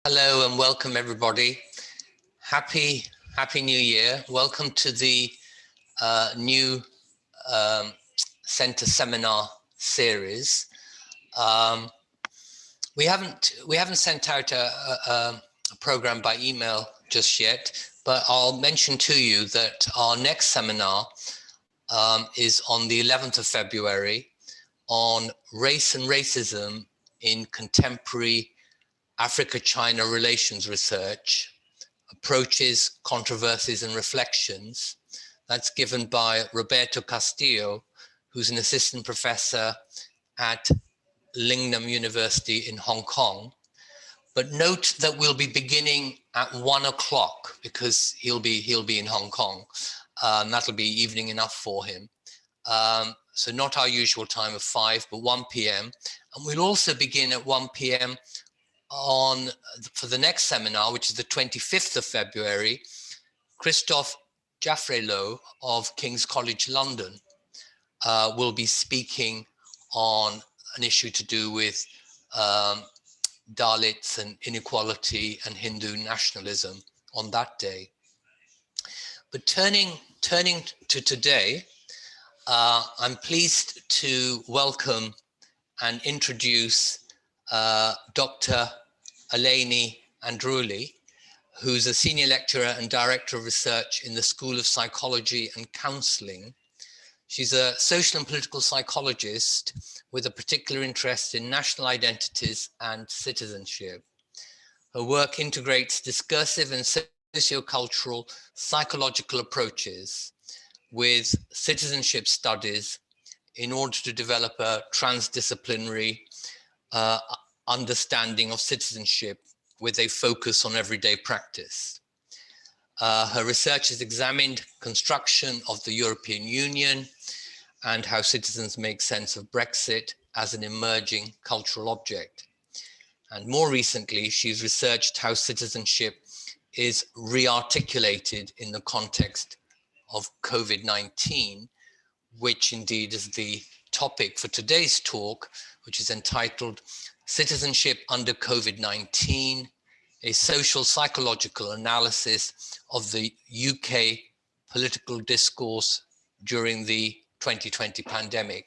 Hello and welcome everybody. Happy New Year. Welcome to the new Centre Seminar series. We haven't sent out a program by email just yet, but I'll mention to you that our next seminar is on the 11th of February on race and racism in contemporary Africa-China relations research, approaches, controversies and reflections. That's given by Roberto Castillo, who's an assistant professor at Lingnan University in Hong Kong. But note that we'll be beginning at 1 o'clock because he'll be in Hong Kong. That'll be evening enough for him. So not our usual time of 5, but 1 p.m. And we'll also begin at 1 p.m. for the next seminar, which is the 25th of February. Christophe Jaffrelot of King's College London will be speaking on an issue to do with Dalits and inequality and Hindu nationalism on that day. But turning to today, I'm pleased to welcome and introduce Dr. Eleni Andreouli, who's a senior lecturer and director of research in the School of Psychology and Counseling. She's a social and political psychologist with a particular interest in national identities and citizenship. Her work integrates discursive and socio-cultural psychological approaches with citizenship studies in order to develop a transdisciplinary understanding of citizenship with a focus on everyday practice. Her research has examined construction of the European Union and how citizens make sense of Brexit as an emerging cultural object. And more recently, she's researched how citizenship is re-articulated in the context of COVID-19, which indeed is the topic for today's talk, which is entitled Citizenship under COVID-19, a social psychological analysis of the UK political discourse during the 2020 pandemic.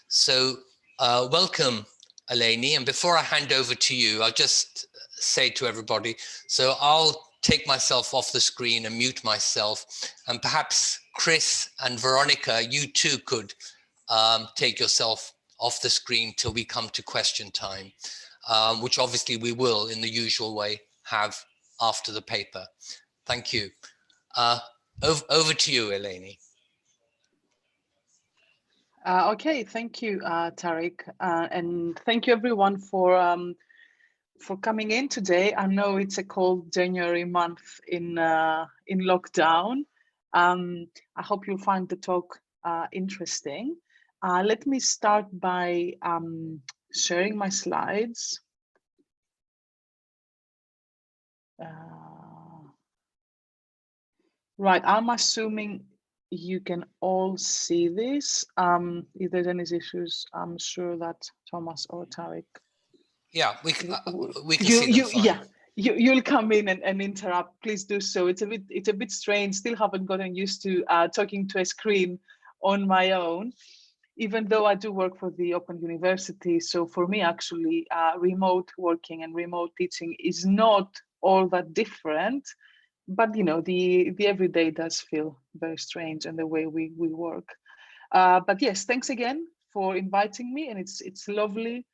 So welcome, Eleni. And before I hand over to you, I'll just say to everybody, so I'll take myself off the screen and mute myself, and perhaps Chris and Veronica, you too could take yourself off the screen till we come to question time, which obviously we will in the usual way have after the paper. Thank you. Over to you, Eleni. Okay, thank you, Tariq, and thank you everyone for coming in today. I know it's a cold January month in lockdown. I hope you'll find the talk interesting. Let me start by sharing my slides. Right, I'm assuming you can all see this. If there's any issues, I'm sure that Thomas or Tariq. Yeah, we can see them fine. Yeah, you'll come in and interrupt. Please do so. It's a bit strange. Still haven't gotten used to talking to a screen on my own, even though I do work for the Open University. So for me, actually, remote working and remote teaching is not all that different. But you know, the everyday does feel very strange and the way we work. But yes, thanks again for inviting me, and it's lovely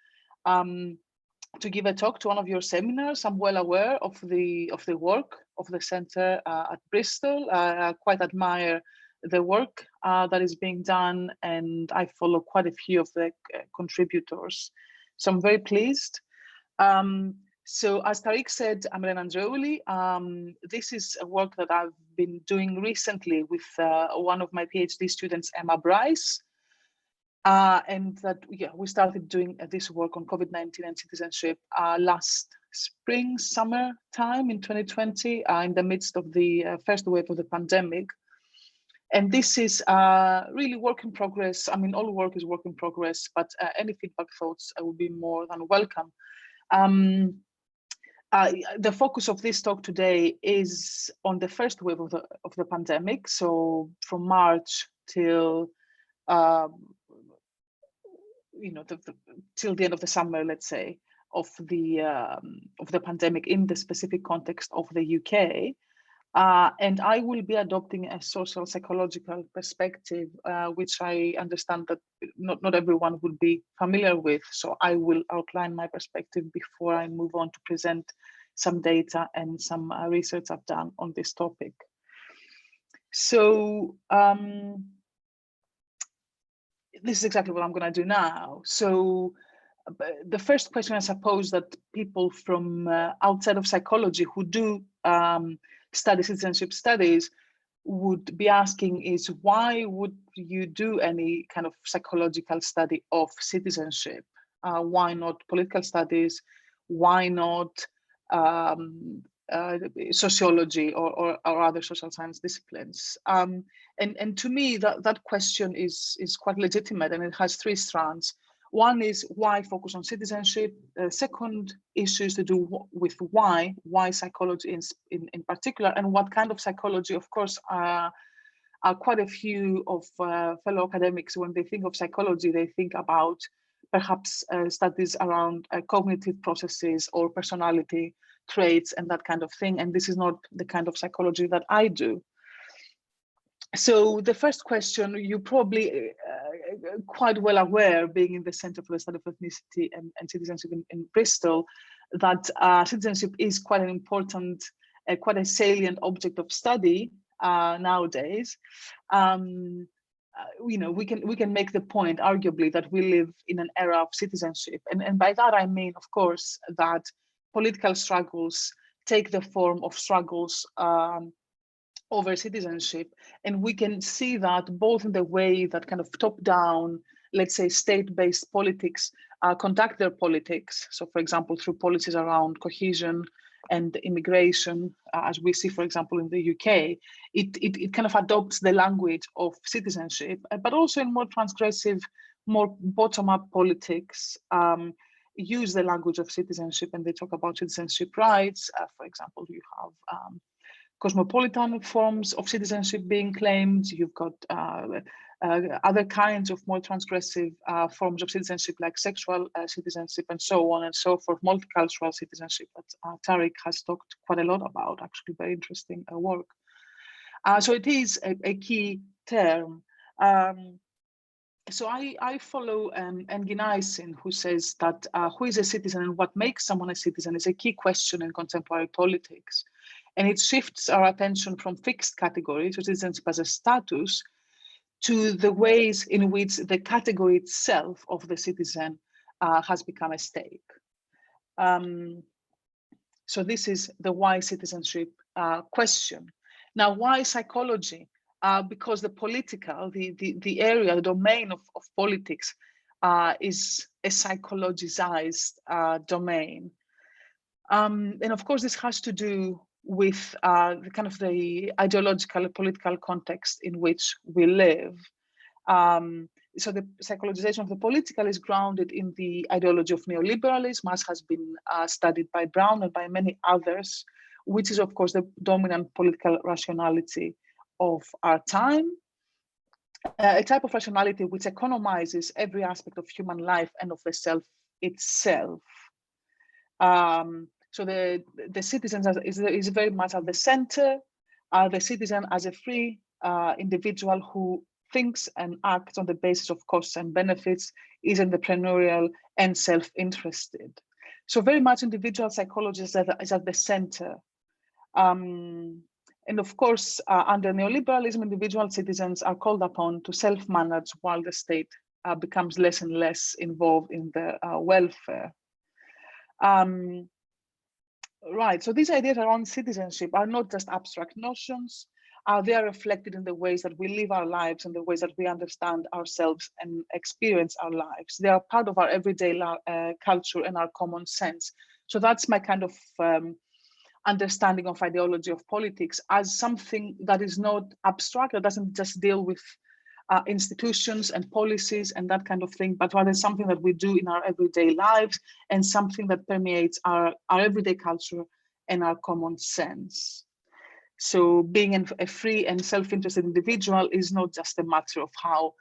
to give a talk to one of your seminars. I'm well aware of the work of the centre at Bristol. I quite admire the work that is being done, and I follow quite a few of the contributors. So I'm very pleased. So as Tariq said, I'm Eleni Andreouli. This is a work that I've been doing recently with one of my PhD students, Emma Bryce. And that we started doing this work on COVID-19 and citizenship last spring, summer time in 2020, in the midst of the first wave of the pandemic. And this is really work in progress. I mean, all work is work in progress, but any feedback, thoughts would be more than welcome. The focus of this talk today is on the first wave of the pandemic. So from March till till the end of the summer, let's say, of the pandemic in the specific context of the UK. And I will be adopting a social psychological perspective, which I understand that not everyone would be familiar with. So I will outline my perspective before I move on to present some data and some research I've done on this topic. So this is exactly what I'm going to do now. So the first question I suppose that people from outside of psychology who do study citizenship studies would be asking is, why would you do any kind of psychological study of citizenship? Why not political studies? Why not sociology or other social science disciplines? And to me, that question is quite legitimate, and it has three strands. One is, why focus on citizenship? Second issue is to do with why psychology in particular, and what kind of psychology. Of course, are quite a few of fellow academics, when they think of psychology, they think about perhaps studies around cognitive processes or personality traits and that kind of thing. And this is not the kind of psychology that I do. So the first question, you probably quite well aware, being in the Center for the Study of Ethnicity and Citizenship in Bristol, that citizenship is quite an important, quite a salient object of study nowadays. We can make the point, arguably, that we live in an era of citizenship, and by that I mean, of course, that political struggles take the form of struggles over citizenship. And we can see that both in the way that kind of top-down, let's say, state-based politics conduct their politics. So, for example, through policies around cohesion and immigration, as we see, for example, in the UK, it kind of adopts the language of citizenship, but also in more transgressive, more bottom-up politics, use the language of citizenship, and they talk about citizenship rights. For example, you have cosmopolitan forms of citizenship being claimed. You've got other kinds of more transgressive forms of citizenship, like sexual citizenship and so on and so forth, multicultural citizenship that Tariq has talked quite a lot about, actually very interesting work. So it is a key term. So I follow Engin Aysin, who says that who is a citizen and what makes someone a citizen is a key question in contemporary politics. And it shifts our attention from fixed categories, so citizenship as a status, to the ways in which the category itself of the citizen has become a stake. So this is the why citizenship question. Now, why psychology? Because the political, the area, the domain of politics is a psychologized domain. And of course, this has to do with the kind of the ideological political context in which we live. So the psychologization of the political is grounded in the ideology of neoliberalism, as has been studied by Brown and by many others, which is, of course, the dominant political rationality of our time, a type of rationality which economizes every aspect of human life and of the self itself. So the citizen is very much at the center. The citizen as a free individual who thinks and acts on the basis of costs and benefits, is entrepreneurial and self-interested. So very much individual psychology is at the center. And of course, under neoliberalism, individual citizens are called upon to self-manage while the state becomes less and less involved in their welfare. Right, so these ideas around citizenship are not just abstract notions. They are reflected in the ways that we live our lives and the ways that we understand ourselves and experience our lives. They are part of our everyday culture and our common sense. So that's my kind of understanding of ideology of politics as something that is not abstract, that doesn't just deal with institutions and policies and that kind of thing, but rather something that we do in our everyday lives and something that permeates our everyday culture and our common sense. So being a free and self-interested individual is not just a matter of how,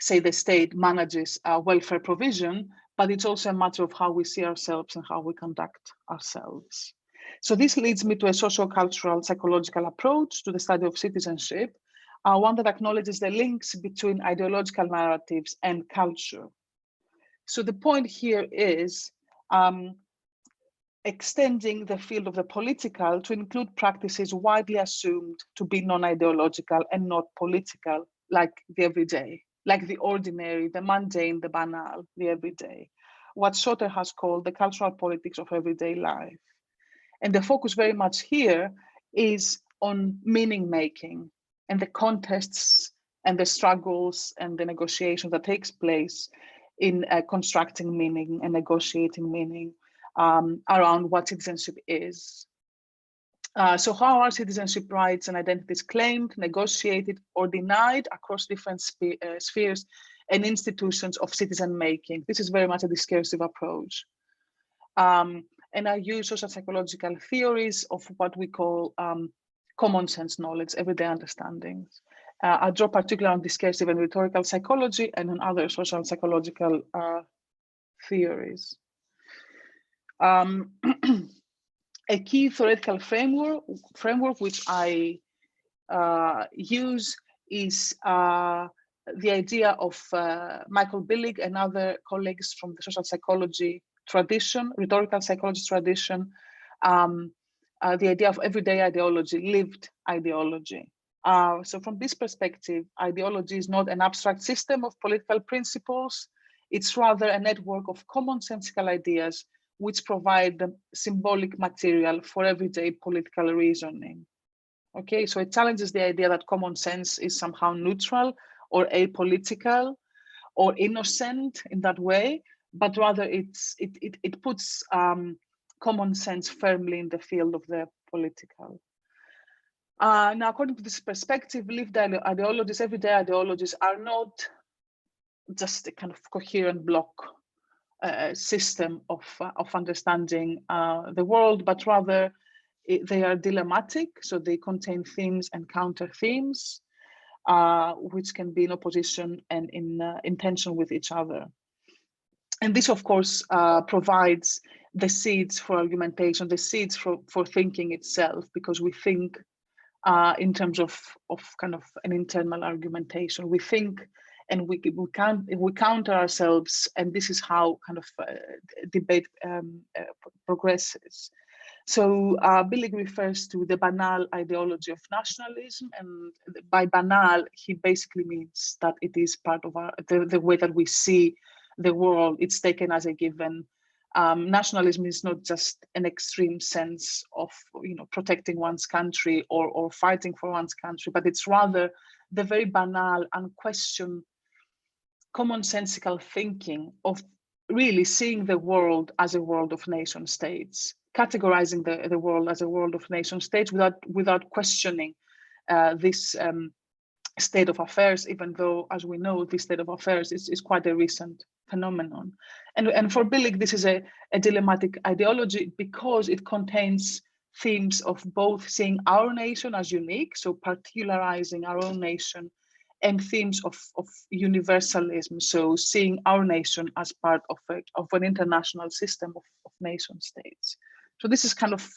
say, the state manages welfare provision, but it's also a matter of how we see ourselves and how we conduct ourselves. So this leads me to a socio-cultural psychological approach to the study of citizenship, one that acknowledges the links between ideological narratives and culture. So the point here is extending the field of the political to include practices widely assumed to be non-ideological and not political, like the everyday, like the ordinary, the mundane, the banal, the everyday, what Schotter has called the cultural politics of everyday life. And the focus very much here is on meaning making and the contests and the struggles and the negotiation that takes place in constructing meaning and negotiating meaning around what citizenship is. So how are citizenship rights and identities claimed, negotiated, or denied across different spheres and institutions of citizen making? This is very much a discursive approach. And I use social psychological theories of what we call common sense knowledge, everyday understandings. I draw particularly on discursive and rhetorical psychology and on other social psychological theories. A key theoretical framework which I use is the idea of Michael Billig and other colleagues from the social psychology tradition, rhetorical psychology tradition, the idea of everyday ideology, lived ideology. So from this perspective, ideology is not an abstract system of political principles. It's rather a network of commonsensical ideas which provide the symbolic material for everyday political reasoning. Okay, so it challenges the idea that common sense is somehow neutral or apolitical or innocent in that way, but rather it puts common sense firmly in the field of the political. Now, according to this perspective, lived ideologies, everyday ideologies are not just a kind of coherent block system of understanding the world, but rather they are dilemmatic. So they contain themes and counter themes, which can be in opposition and in tension with each other. And this, of course, provides the seeds for argumentation, the seeds for thinking itself, because we think in terms of kind of an internal argumentation. We think and we counter ourselves, and this is how kind of debate progresses. So Billig refers to the banal ideology of nationalism, and by banal, he basically means that it is part of the way that we see the world. It's taken as a given. Nationalism is not just an extreme sense of protecting one's country or fighting for one's country, but it's rather the very banal, unquestioned, commonsensical thinking of really seeing the world as a world of nation states, categorizing the world as a world of nation states without questioning this state of affairs, even though, as we know, this state of affairs is quite a recent phenomenon. And for Billig, this is a dilemmatic ideology because it contains themes of both seeing our nation as unique, so particularizing our own nation, and themes of universalism, so seeing our nation as part of an international system of nation states. So this is kind of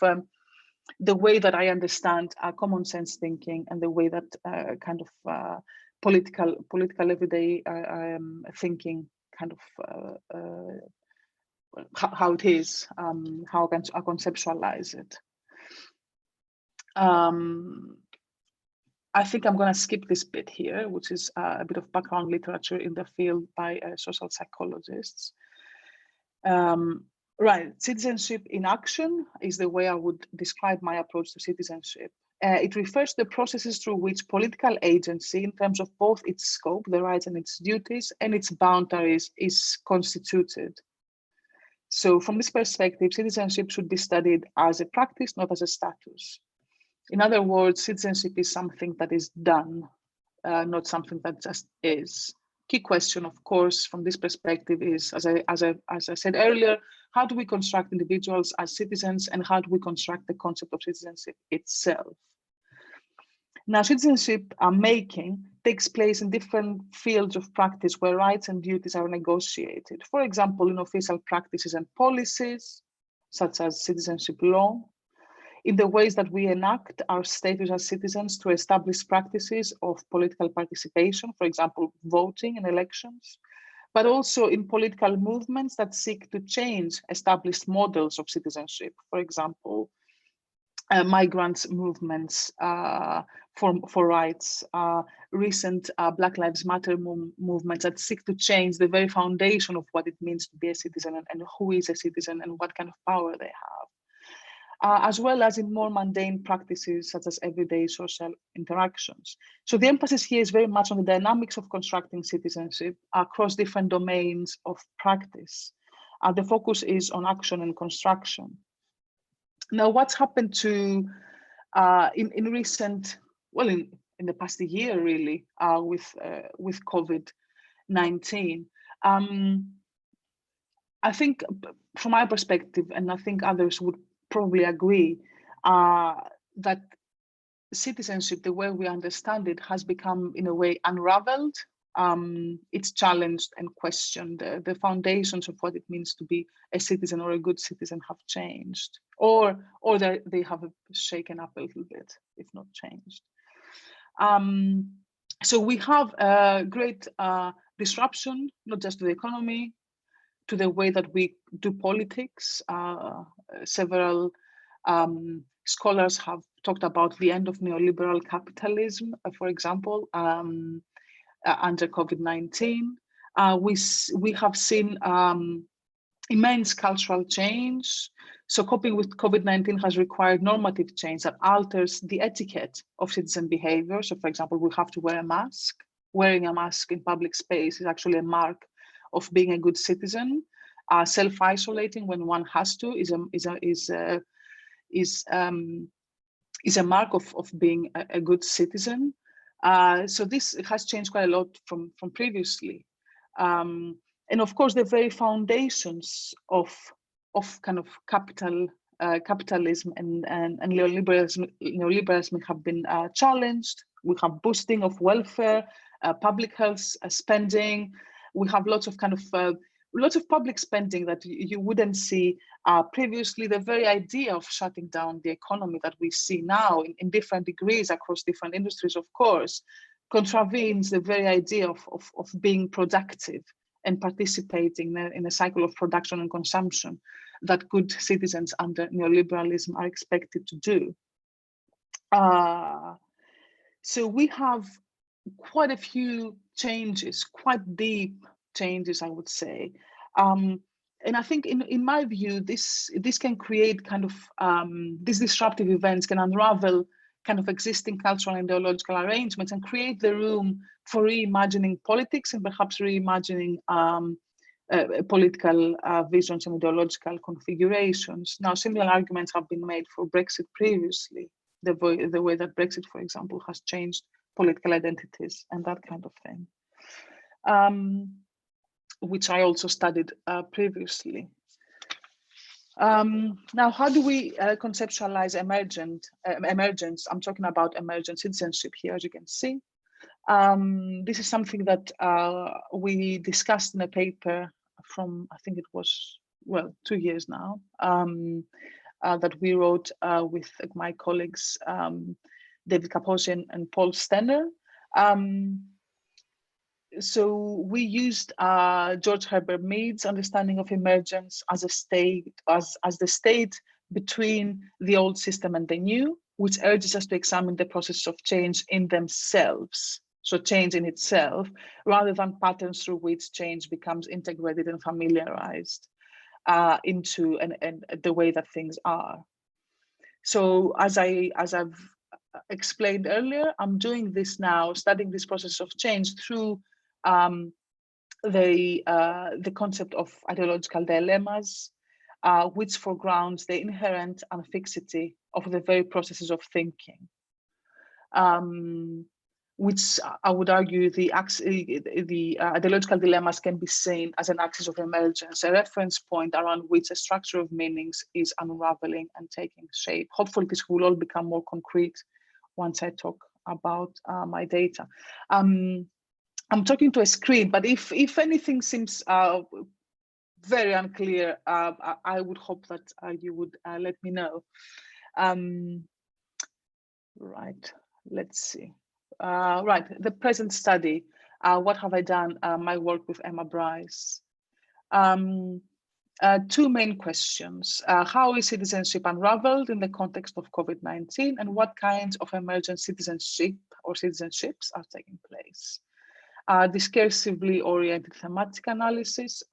the way that I understand common sense thinking and the way that kind of political everyday thinking kind of how it is, how I conceptualize it. I think I'm going to skip this bit here, which is a bit of background literature in the field by social psychologists. Right, citizenship in action is the way I would describe my approach to citizenship. It refers to the processes through which political agency, in terms of both its scope, the rights and its duties, and its boundaries, is constituted. So from this perspective, citizenship should be studied as a practice, not as a status. In other words, citizenship is something that is done, not something that just is. Key question, of course, from this perspective is, as I said earlier, how do we construct individuals as citizens, and how do we construct the concept of citizenship itself? Now, citizenship making takes place in different fields of practice where rights and duties are negotiated. For example, in official practices and policies, such as citizenship law, in the ways that we enact our status as citizens to establish practices of political participation, for example, voting in elections, but also in political movements that seek to change established models of citizenship, for example, migrants movements for rights, recent Black Lives Matter movements that seek to change the very foundation of what it means to be a citizen, and who is a citizen and what kind of power they have. As well as in more mundane practices such as everyday social interactions. So the emphasis here is very much on the dynamics of constructing citizenship across different domains of practice. The focus is on action and construction. Now, what's happened to in recent, well, in the past year really, with COVID-19? I think from my perspective, and I think others would probably agree, that citizenship, the way we understand it, has become in a way unraveled. It's challenged and questioned. The foundations of what it means to be a citizen or a good citizen have changed, or they have shaken up a little bit, if not changed. So we have a great disruption, not just to the economy, to the way that we do politics. Several scholars have talked about the end of neoliberal capitalism, for example, under COVID-19. We have seen immense cultural change. So coping with COVID-19 has required normative change that alters the etiquette of citizen behavior. So for example, we have to wear a mask. Wearing a mask in public space is actually a mark of being a good citizen. Self-isolating when one has to is a mark of being a good citizen. So this has changed quite a lot from previously. And of course, the very foundations of kind of capitalism and neoliberalism have been challenged. We have boosting of welfare, public health spending. We have lots of public spending that you wouldn't see previously. The very idea of shutting down the economy that we see now in different degrees across different industries, of course, contravenes the very idea of being productive and participating in a cycle of production and consumption that good citizens under neoliberalism are expected to do. So we have quite a few changes, quite deep changes, I would say. And I think in my view, this can create kind of, these disruptive events can unravel kind of existing cultural and ideological arrangements and create the room for reimagining politics and perhaps reimagining political visions and ideological configurations. Now, similar arguments have been made for Brexit previously, the way that Brexit, for example, has changed political identities and that kind of thing, which I also studied previously. Now, how do we conceptualize emergence? I'm talking about emergent citizenship here, as you can see. This is something that we discussed in a paper from, I think it was, well, 2 years now, that we wrote with my colleagues, David Kaposi and Paul Stenner. So we used George Herbert Mead's understanding of emergence as a state, as the state between the old system and the new, which urges us to examine the process of change in themselves. So change in itself, rather than patterns through which change becomes integrated and familiarized into the way that things are. So as I've explained earlier, I'm doing this now, studying this process of change through the concept of ideological dilemmas, which foregrounds the inherent unfixity of the very processes of thinking. which I would argue the ideological dilemmas can be seen as an axis of emergence, a reference point around which a structure of meanings is unraveling and taking shape. Hopefully this will all become more concrete once I talk about my data. I'm talking to a screen, but if anything seems very unclear, I would hope that you would let me know. Right, let's see. Right, the present study. What have I done? My work with Emma Bryce. Two main questions. How is citizenship unraveled in the context of COVID-19, and what kinds of emergent citizenship or citizenships are taking place? Discursively oriented thematic analysis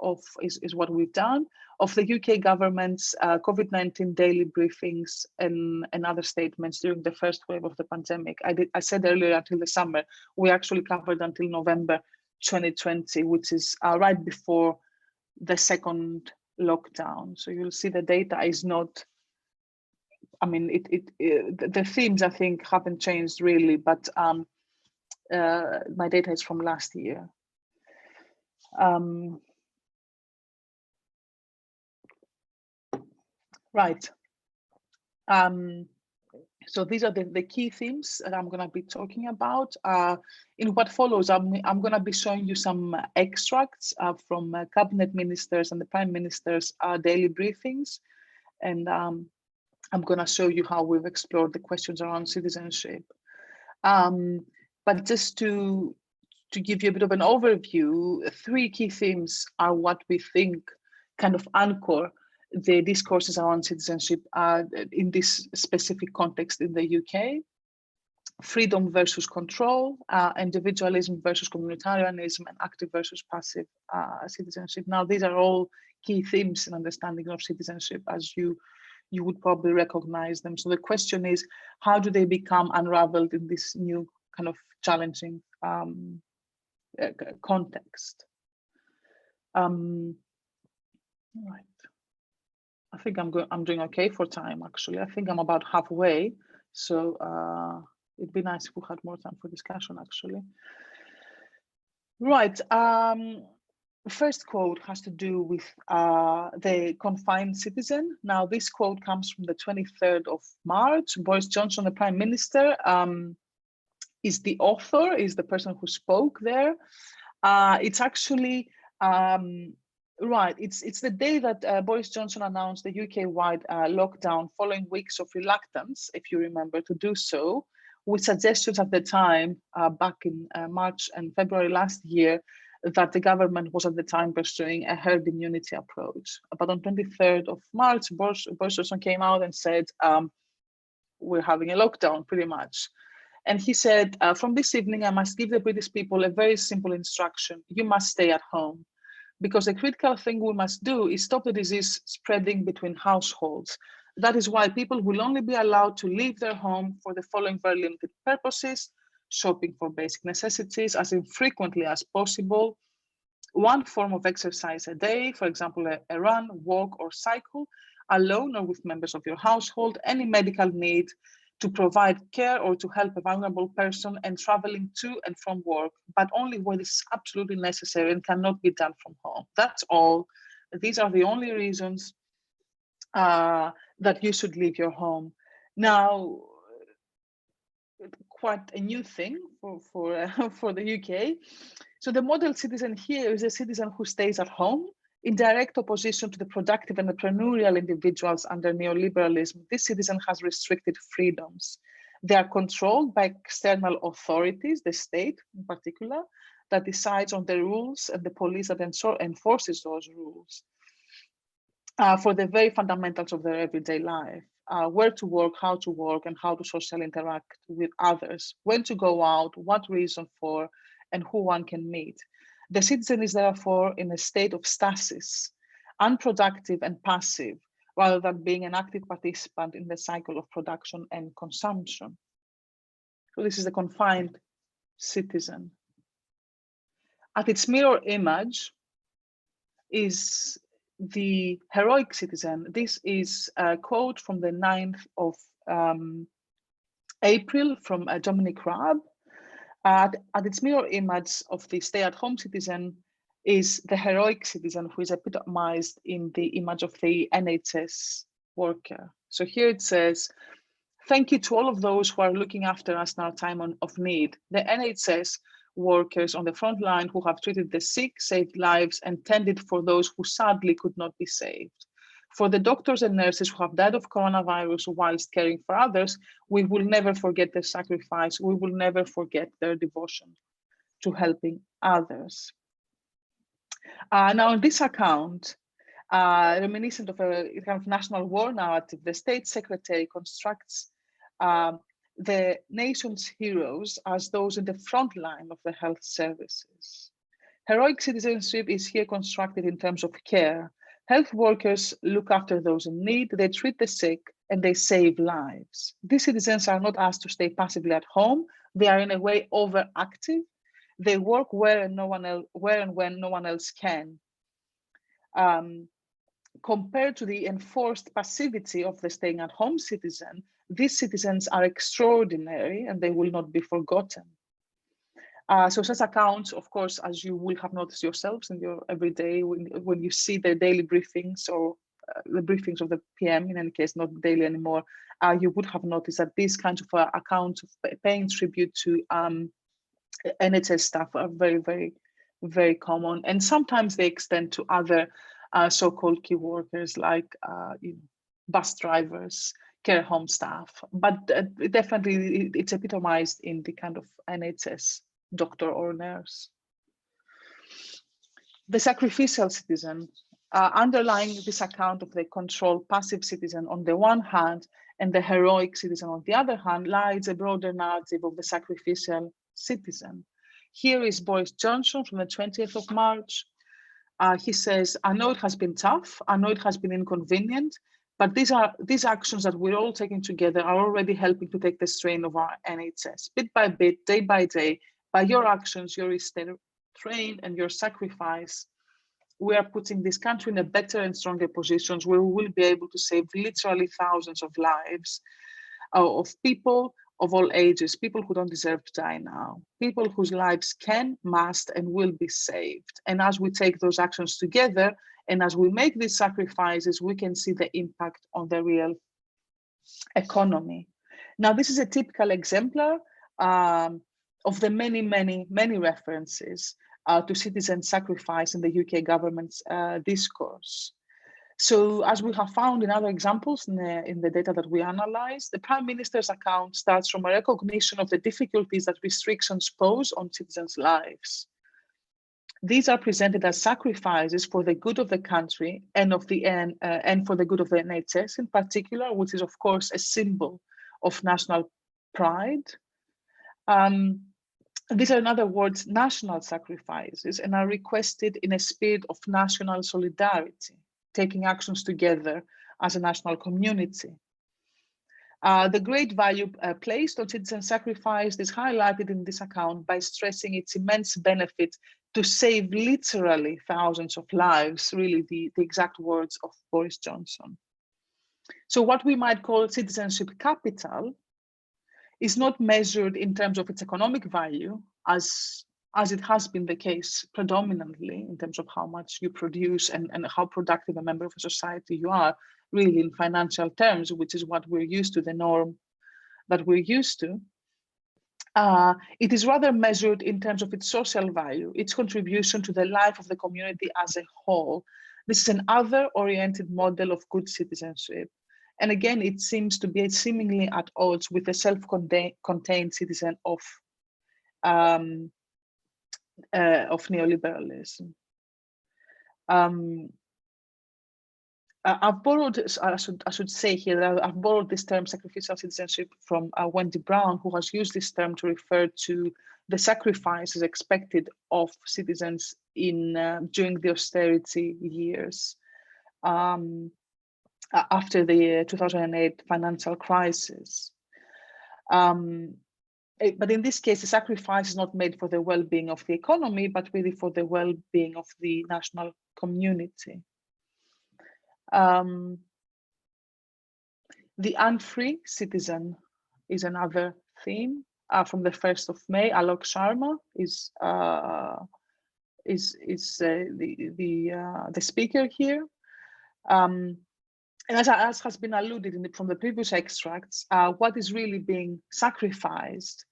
is what we've done of the UK government's COVID-19 daily briefings and other statements during the first wave of the pandemic. I said earlier until the summer. We actually covered until November 2020, which is right before the second lockdown. So you'll see the data is not, I mean, the themes I think haven't changed really, but my data is from last year. Right. So these are the key themes that I'm going to be talking about. In what follows, I'm going to be showing you some extracts from cabinet ministers and the prime minister's daily briefings. And I'm going to show you how we've explored the questions around citizenship. But just to give you a bit of an overview, three key themes are what we think kind of anchor the discourses around citizenship in this specific context in the UK. Freedom versus control, individualism versus communitarianism, and active versus passive citizenship. Now, these are all key themes in understanding of citizenship, as you would probably recognize them. So the question is, how do they become unraveled in this new kind of challenging context? Right. I think I'm doing okay for time, actually. I think I'm about halfway. So it'd be nice if we had more time for discussion, actually. Right. First quote has to do with the confined citizen. Now, this quote comes from the 23rd of March. Boris Johnson, the Prime Minister, is the author, is the person who spoke there. It's actually right. It's the day that Boris Johnson announced the UK-wide lockdown following weeks of reluctance, if you remember, to do so, with suggestions at the time, back in March and February last year, that the government was at the time pursuing a herd immunity approach. But on 23rd of March, Boris Johnson came out and said, we're having a lockdown, pretty much. And he said, from this evening, I must give the British people a very simple instruction. You must stay at home. Because the critical thing we must do is stop the disease spreading between households. That is why people will only be allowed to leave their home for the following very limited purposes: shopping for basic necessities as infrequently as possible, one form of exercise a day, for example, a run, walk, or cycle, alone or with members of your household, any medical need, to provide care or to help a vulnerable person, and traveling to and from work, but only when it's absolutely necessary and cannot be done from home. That's all. These are the only reasons that you should leave your home. Now, quite a new thing for the UK. So the model citizen here is a citizen who stays at home, in direct opposition to the productive and entrepreneurial individuals under neoliberalism. This citizen has restricted freedoms. They are controlled by external authorities, the state in particular, that decides on the rules, and the police that enforces those rules for the very fundamentals of their everyday life. Where to work, how to work, and how to socially interact with others, when to go out, what reason for, and who one can meet. The citizen is therefore in a state of stasis, unproductive and passive, rather than being an active participant in the cycle of production and consumption. So this is the confined citizen. At its mirror image is the heroic citizen. This is a quote from the 9th of April from Dominic Raab. At its mirror image of the stay-at-home citizen is the heroic citizen, who is epitomized in the image of the NHS worker. So here it says, thank you to all of those who are looking after us in our time of need. The NHS workers on the front line who have treated the sick, saved lives, and tended for those who sadly could not be saved. For the doctors and nurses who have died of coronavirus whilst caring for others, we will never forget their sacrifice. We will never forget their devotion to helping others. Now, on this account, reminiscent of a kind of national war narrative, the state secretary constructs the nation's heroes as those in the front line of the health services. Heroic citizenship is here constructed in terms of care. Health workers look after those in need, they treat the sick, and they save lives. These citizens are not asked to stay passively at home. They are in a way overactive. They work where and when no one else can. Compared to the enforced passivity of the staying at home citizen, these citizens are extraordinary and they will not be forgotten. So such accounts, of course, as you will have noticed yourselves in your everyday, when you see the daily briefings or the briefings of the PM, in any case, not daily anymore, you would have noticed that these kinds of accounts of paying tribute to NHS staff are very, very, very common. And sometimes they extend to other so-called key workers like bus drivers, care home staff, but definitely it's epitomized in the kind of NHS doctor or nurse. The sacrificial citizen, underlying this account of the controlled passive citizen on the one hand and the heroic citizen on the other hand, lies a broader narrative of the sacrificial citizen. Here is Boris Johnson from the 20th of March. He says, I know it has been tough, I know it has been inconvenient, but these actions that we're all taking together are already helping to take the strain of our NHS. Bit by bit, day by day, by your actions, your restraint and your sacrifice, we are putting this country in a better and stronger positions where we will be able to save literally thousands of lives of people of all ages, people who don't deserve to die now, people whose lives can, must, and will be saved. And as we take those actions together, and as we make these sacrifices, we can see the impact on the real economy. Now, this is a typical exemplar of the many, many, many references to citizen sacrifice in the UK government's discourse. So as we have found in other examples in the data that we analyzed, the Prime Minister's account starts from a recognition of the difficulties that restrictions pose on citizens' lives. These are presented as sacrifices for the good of the country and for the good of the NHS in particular, which is of course a symbol of national pride. These are, in other words, national sacrifices and are requested in a spirit of national solidarity, taking actions together as a national community. The great value placed on citizen sacrifice is highlighted in this account by stressing its immense benefit to save literally thousands of lives, really the exact words of Boris Johnson. So what we might call citizenship capital is not measured in terms of its economic value, as it has been the case predominantly in terms of how much you produce and how productive a member of a society you are, really in financial terms, which is what we're used to, the norm that we're used to. It is rather measured in terms of its social value, its contribution to the life of the community as a whole. This is an other-oriented model of good citizenship. And again, it seems to be seemingly at odds with the self-contained citizen of neoliberalism. I've borrowed, I should say here that I've borrowed this term sacrificial citizenship from Wendy Brown, who has used this term to refer to the sacrifices expected of citizens during the austerity years after the 2008 financial crisis. But in this case, the sacrifice is not made for the well-being of the economy, but really for the well-being of the national community. The unfree citizen is another theme. from the 1st of May. Alok Sharma is the speaker here. And as has been alluded from the previous extracts, what is really being sacrificed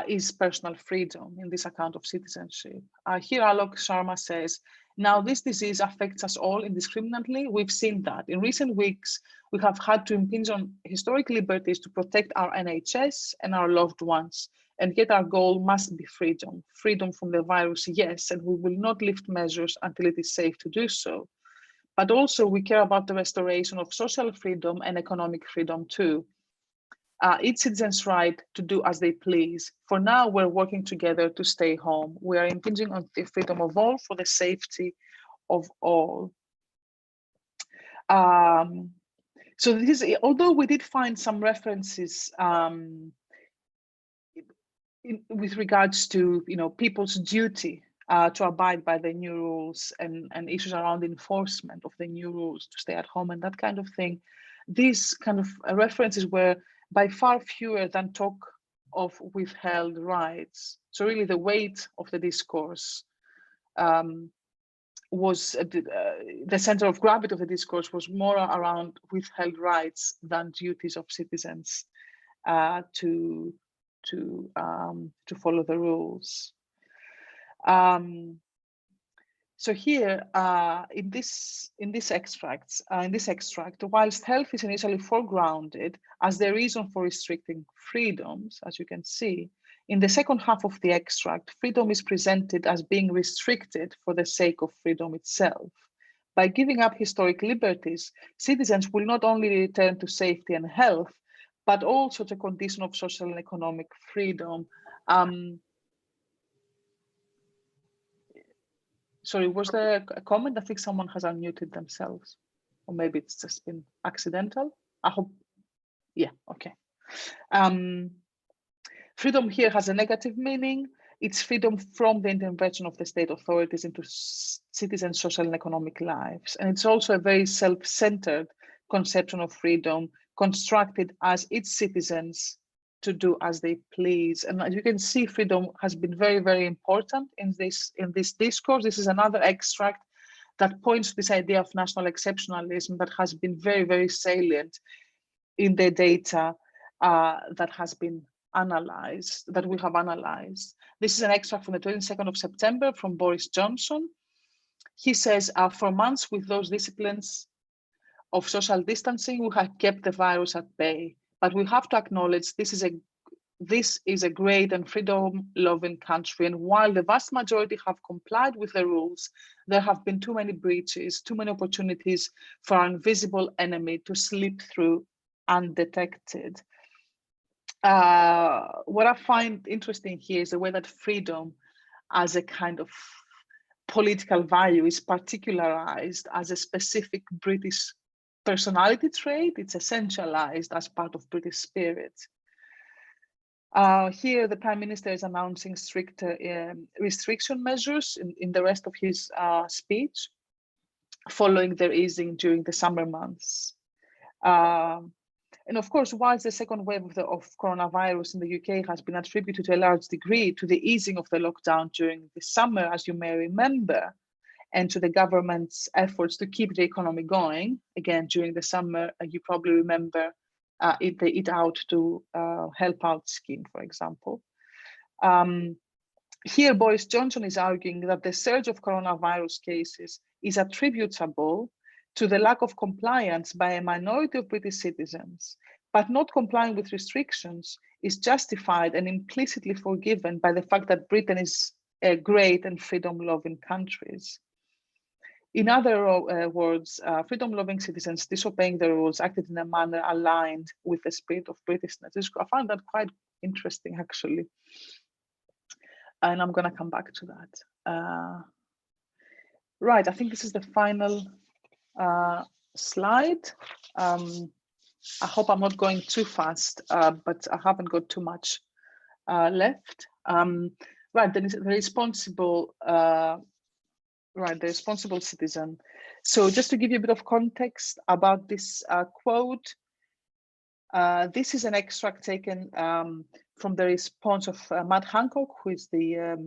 is personal freedom in this account of citizenship. Here Alok Sharma says, now this disease affects us all indiscriminately. We've seen that. In recent weeks, we have had to impinge on historic liberties to protect our NHS and our loved ones. And yet our goal must be freedom. Freedom from the virus, yes, and we will not lift measures until it is safe to do so. But also we care about the restoration of social freedom and economic freedom too. Each citizen's right to do as they please. For now, we're working together to stay home. We are impinging on the freedom of all for the safety of all. So this is, although we did find some references with regards to people's duty to abide by the new rules and issues around enforcement of the new rules to stay at home and that kind of thing, these kind of references were by far fewer than talk of withheld rights. So really the weight of the discourse was the center of gravity of the discourse was more around withheld rights than duties of citizens to follow the rules. So here in this extract, whilst health is initially foregrounded as the reason for restricting freedoms, as you can see, in the second half of the extract, freedom is presented as being restricted for the sake of freedom itself. By giving up historic liberties, citizens will not only return to safety and health, but also to a condition of social and economic freedom. Sorry, was there a comment? I think someone has unmuted themselves, or maybe it's just been accidental. I hope, yeah, okay. Freedom here has a negative meaning. It's freedom from the intervention of the state authorities into citizens' social and economic lives. And it's also a very self-centered conception of freedom, constructed as its citizens to do as they please. And as you can see, freedom has been very, very important in this discourse. This is another extract that points to this idea of national exceptionalism that has been very, very salient in the data that has been analyzed, that we have analyzed. This is an extract from the 22nd of September from Boris Johnson. He says, for months with those disciplines of social distancing, we have kept the virus at bay. But we have to acknowledge this is a great and freedom-loving country. And while the vast majority have complied with the rules, there have been too many breaches, too many opportunities for our invisible enemy to slip through undetected. What I find interesting here is the way that freedom as a kind of political value is particularized as a specific British personality trait. It's essentialized as part of British spirit. Here, the Prime Minister is announcing stricter restriction measures in the rest of his speech, following their easing during the summer months. And of course, whilst the second wave of coronavirus in the UK has been attributed to a large degree to the easing of the lockdown during the summer, as you may remember, and to the government's efforts to keep the economy going. Again, during the summer, you probably remember the Eat Out to Help Out scheme, for example. Here, Boris Johnson is arguing that the surge of coronavirus cases is attributable to the lack of compliance by a minority of British citizens, but not complying with restrictions is justified and implicitly forgiven by the fact that Britain is a great and freedom-loving country. In other words, freedom-loving citizens disobeying the rules acted in a manner aligned with the spirit of Britishness. I found that quite interesting, actually. And I'm going to come back to that. Right, I think this is the final slide. I hope I'm not going too fast, but I haven't got too much left. Right, then the responsible the responsible citizen. So just to give you a bit of context about this quote, this is an extract taken from the response of Matt Hancock, who is the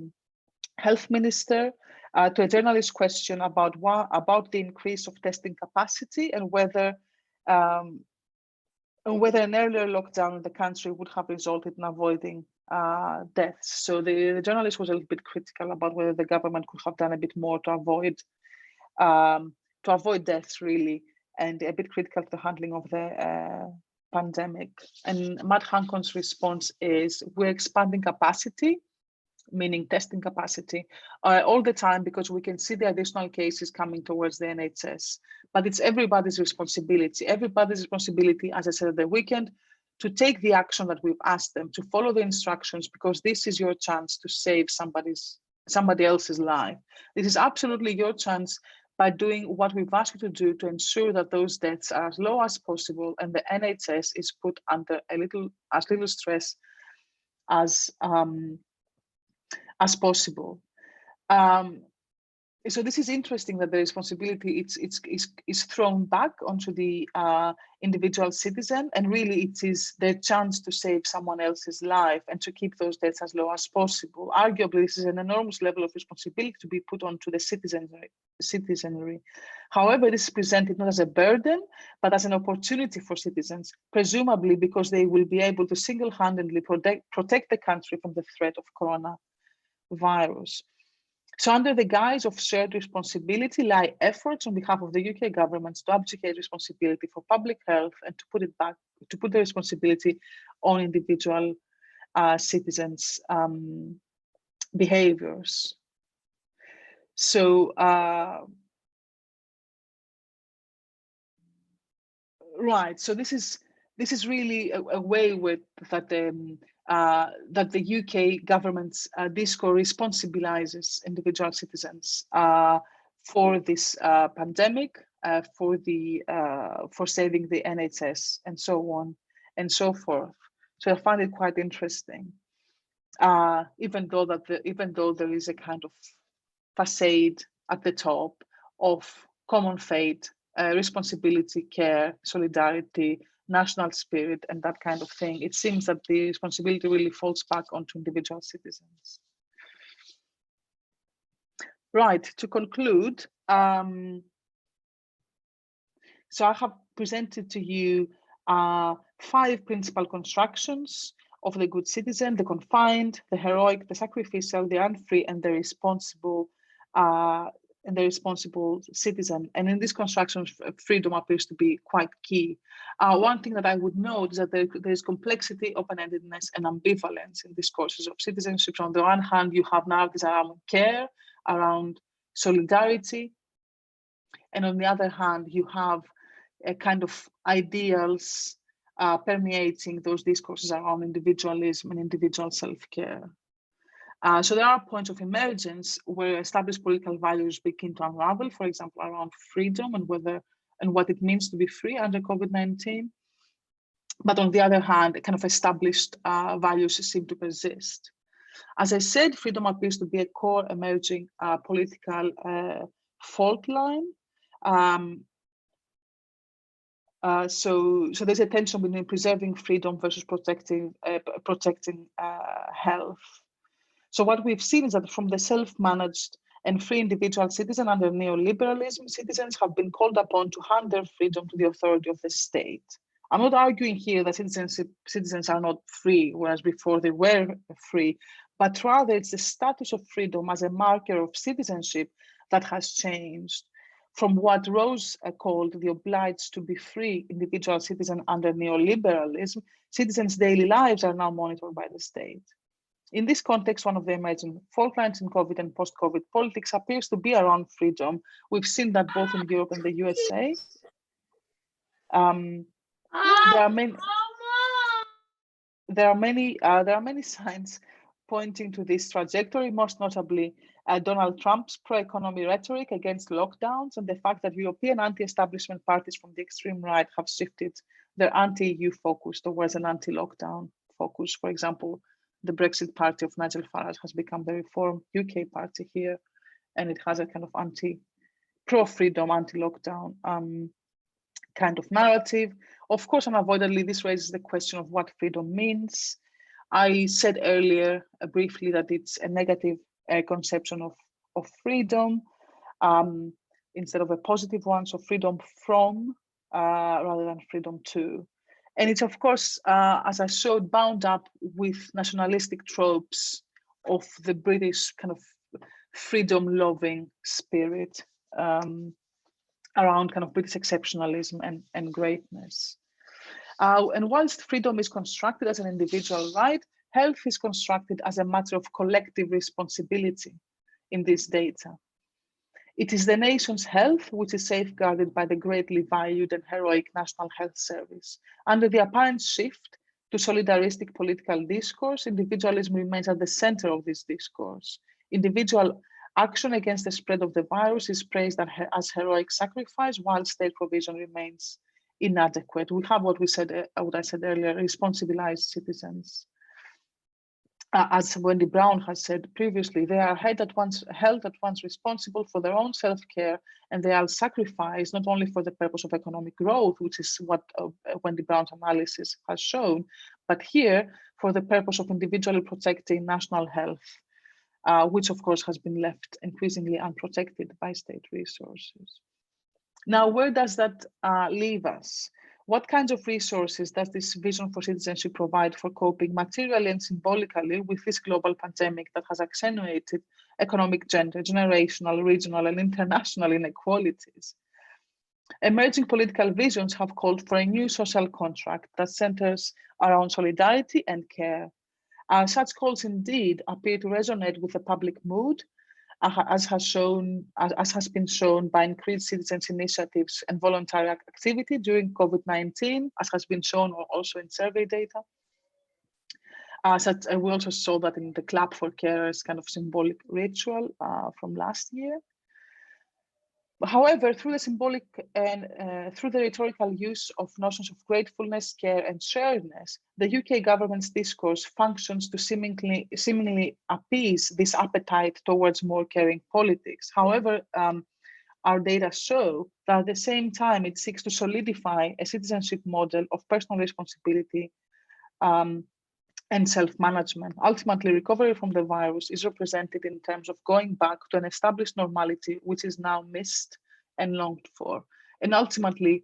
health minister, to a journalist question about the increase of testing capacity and whether an earlier lockdown in the country would have resulted in avoiding deaths. So the journalist was a little bit critical about whether the government could have done a bit more to avoid deaths, really, and a bit critical to the handling of the pandemic. And Matt Hancock's response is, we're expanding capacity, meaning testing capacity, all the time, because we can see the additional cases coming towards the NHS. But it's everybody's responsibility. Everybody's responsibility, as I said at the weekend, to take the action that we've asked them, to follow the instructions, because this is your chance to save somebody else's life. This is absolutely your chance by doing what we've asked you to do to ensure that those deaths are as low as possible and the NHS is put under as little stress as possible. So this is interesting that the responsibility is thrown back onto the individual citizen, and really it is their chance to save someone else's life and to keep those deaths as low as possible. Arguably, this is an enormous level of responsibility to be put onto the citizenry. However, this is presented not as a burden, but as an opportunity for citizens, presumably because they will be able to single-handedly protect the country from the threat of coronavirus. So under the guise of shared responsibility lie efforts on behalf of the UK government to abdicate responsibility for public health and to put the responsibility on individual citizens' behaviors. So right, so this is really a way that the UK government's discourse responsibilizes individual citizens for this pandemic, for saving the NHS, and so on and so forth. So I find it quite interesting, even though there is a kind of facade at the top of common fate, responsibility, care, solidarity, national spirit, and that kind of thing. It seems that the responsibility really falls back onto individual citizens. Right, to conclude, so I have presented to you 5 principal constructions of the good citizen: the confined, the heroic, the sacrificial, the unfree, and the responsible citizen. And in these constructions, freedom appears to be quite key. One thing that I would note is that there is complexity, open-endedness, and ambivalence in discourses of citizenship. So on the one hand, you have narratives around care, around solidarity, and on the other hand, you have a kind of ideals permeating those discourses around individualism and individual self-care. So there are points of emergence where established political values begin to unravel, for example, around freedom and what it means to be free under COVID-19. But on the other hand, kind of established values seem to persist. As I said, freedom appears to be a core emerging political fault line. So there's a tension between preserving freedom versus protecting health. So what we've seen is that from the self-managed and free individual citizen under neoliberalism, citizens have been called upon to hand their freedom to the authority of the state. I'm not arguing here that citizens are not free, whereas before they were free, but rather it's the status of freedom as a marker of citizenship that has changed from what Rose called the obliged to be free individual citizen under neoliberalism. Citizens' daily lives are now monitored by the state. In this context, one of the emerging fault lines in COVID and post-COVID politics appears to be around freedom. We've seen that both in Europe and the USA. There are many signs pointing to this trajectory, most notably Donald Trump's pro-economy rhetoric against lockdowns and the fact that European anti-establishment parties from the extreme right have shifted their anti-EU focus towards an anti-lockdown focus. For example, the Brexit party of Nigel Farage has become the Reform UK party here, and it has a kind of pro-freedom, anti-lockdown kind of narrative. Of course, unavoidably, this raises the question of what freedom means. I said earlier briefly that it's a negative conception of freedom instead of a positive one, so freedom from rather than freedom to. And it's, of course, as I showed, bound up with nationalistic tropes of the British kind of freedom-loving spirit around kind of British exceptionalism and greatness. And whilst freedom is constructed as an individual right, health is constructed as a matter of collective responsibility in this data. It is the nation's health which is safeguarded by the greatly valued and heroic National Health Service. Under the apparent shift to solidaristic political discourse, individualism remains at the center of this discourse. Individual action against the spread of the virus is praised as heroic sacrifice, while state provision remains inadequate. We have what I said earlier, responsibilized citizens. As Wendy Brown has said previously, they are held at once responsible for their own self-care, and they are sacrificed not only for the purpose of economic growth, which is what Wendy Brown's analysis has shown, but here for the purpose of individually protecting national health, which of course has been left increasingly unprotected by state resources. Now, where does that leave us? What kinds of resources does this vision for citizenship provide for coping materially and symbolically with this global pandemic that has accentuated economic, gender, generational, regional, and international inequalities? Emerging political visions have called for a new social contract that centers around solidarity and care. Such calls indeed appear to resonate with the public mood, as has been shown by increased citizens' initiatives and voluntary activity during COVID-19, as has been shown also in survey data. We also saw that in the Clap for Carers kind of symbolic ritual from last year. However, through the symbolic and through the rhetorical use of notions of gratefulness, care, and sharedness, the UK government's discourse functions to seemingly appease this appetite towards more caring politics. However, our data show that at the same time it seeks to solidify a citizenship model of personal responsibility and self-management. Ultimately, recovery from the virus is represented in terms of going back to an established normality, which is now missed and longed for. And ultimately,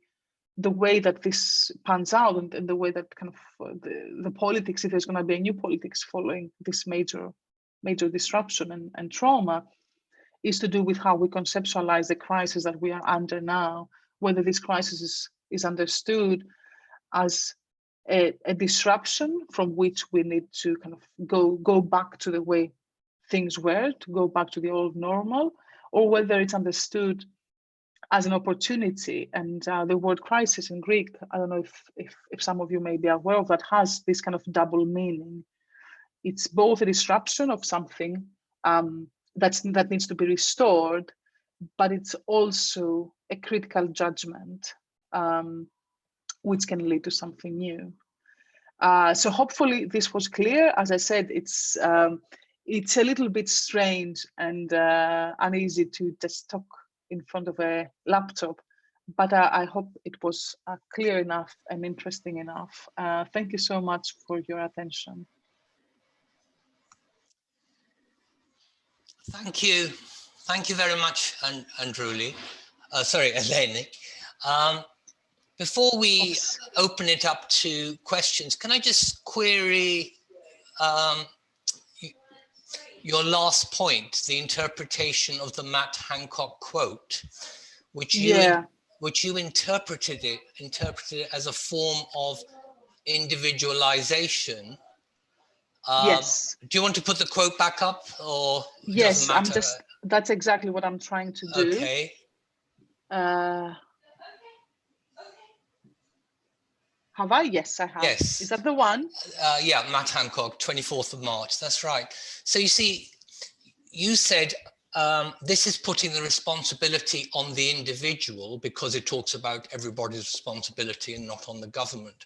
the way that this pans out and the way that kind of the politics, if there's going to be a new politics following this major disruption and trauma, is to do with how we conceptualize the crisis that we are under now, whether this crisis is understood as a disruption from which we need to kind of go back to the way things were, to go back to the old normal, or whether it's understood as an opportunity. And the word crisis in Greek, I don't know if some of you may be aware of that, has this kind of double meaning. It's both a disruption of something that needs to be restored, but it's also a critical judgment which can lead to something new. So hopefully this was clear. As I said, it's a little bit strange and uneasy to just talk in front of a laptop, but I hope it was clear enough and interesting enough. Thank you so much for your attention. Thank you. Thank you very much, Andreouli. Sorry, Eleni. Before we open it up to questions, can I just query your last point, the interpretation of the Matt Hancock quote, which you interpreted it as a form of individualization. Yes. Do you want to put the quote back up, or yes, that's exactly what I'm trying to do. Okay. Have I? Yes, I have. Yes. Is that the one? Yeah, Matt Hancock, 24th of March. That's right. So you see, you said this is putting the responsibility on the individual because it talks about everybody's responsibility and not on the government.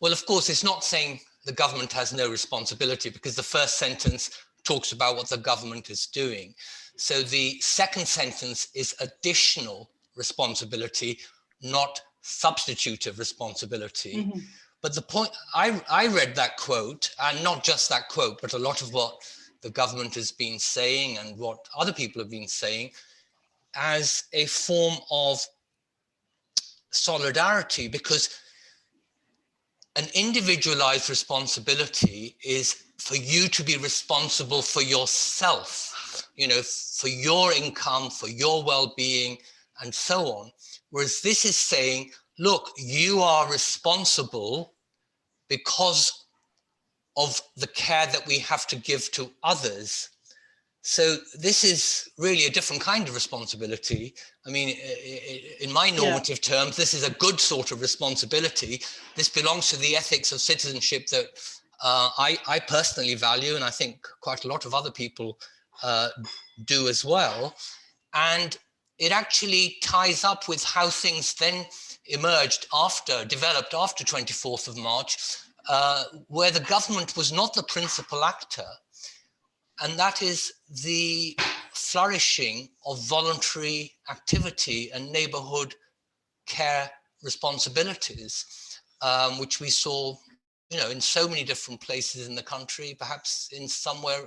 Well, of course, it's not saying the government has no responsibility, because the first sentence talks about what the government is doing. So the second sentence is additional responsibility, not substitutive responsibility. But the point, I read that quote, and not just that quote, but a lot of what the government has been saying and what other people have been saying, as a form of solidarity, because an individualized responsibility is for you to be responsible for yourself, you know, for your income, for your well-being, and so on. Whereas this is saying, look, you are responsible because of the care that we have to give to others. So this is really a different kind of responsibility. I mean, in my normative terms, this is a good sort of responsibility. This belongs to the ethics of citizenship that I personally value, and I think quite a lot of other people do as well. And it actually ties up with how things then developed after 24th of March, where the government was not the principal actor. And that is the flourishing of voluntary activity and neighborhood care responsibilities, which we saw, you know, in so many different places in the country, perhaps in somewhere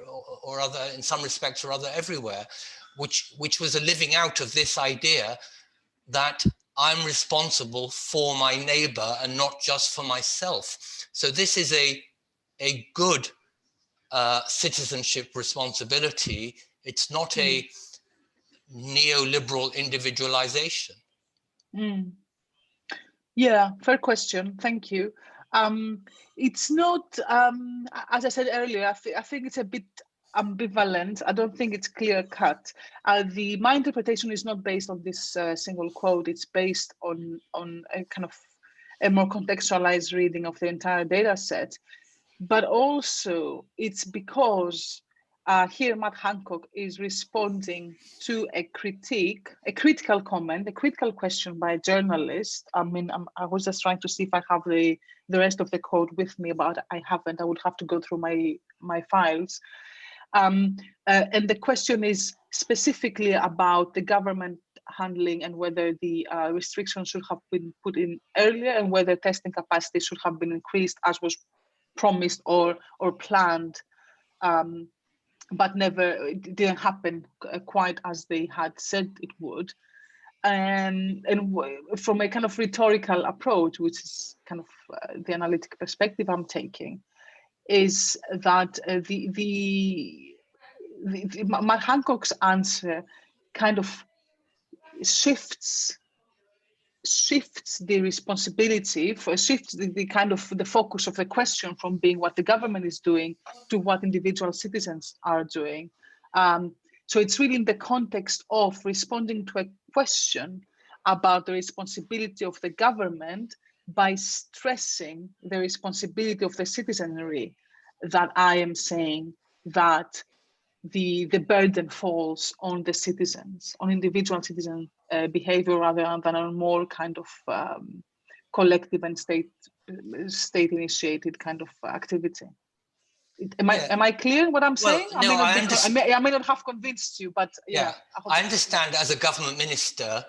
or other, in some respects or other, everywhere, which was a living out of this idea that I'm responsible for my neighbor and not just for myself. So this is a good citizenship responsibility. It's not a neoliberal individualization. Yeah, fair question. Thank you. It's not, as I said earlier, I think it's a bit ambivalent. I don't think it's clear cut. My interpretation is not based on this single quote. It's based on a kind of a more contextualized reading of the entire data set. But also it's because here Matt Hancock is responding to a critical comment, a critical question by a journalist. I mean, I was just trying to see if I have the rest of the code with me, but I haven't. I would have to go through my files. And the question is specifically about the government handling and whether the restrictions should have been put in earlier and whether testing capacity should have been increased as was promised or planned, but it didn't happen quite as they had said it would. And from a kind of rhetorical approach, which is kind of the analytic perspective I'm taking, is that Matt Hancock's answer kind of shifts the responsibility, shifts the kind of the focus of the question from being what the government is doing to what individual citizens are doing. So it's really in the context of responding to a question about the responsibility of the government by stressing the responsibility of the citizenry that I am saying that the burden falls on the citizens, on individual citizen behavior rather than on more kind of collective and state initiated kind of activity. Am I clear what I'm saying? No, I may not have convinced you, but yeah. I understand as a government minister,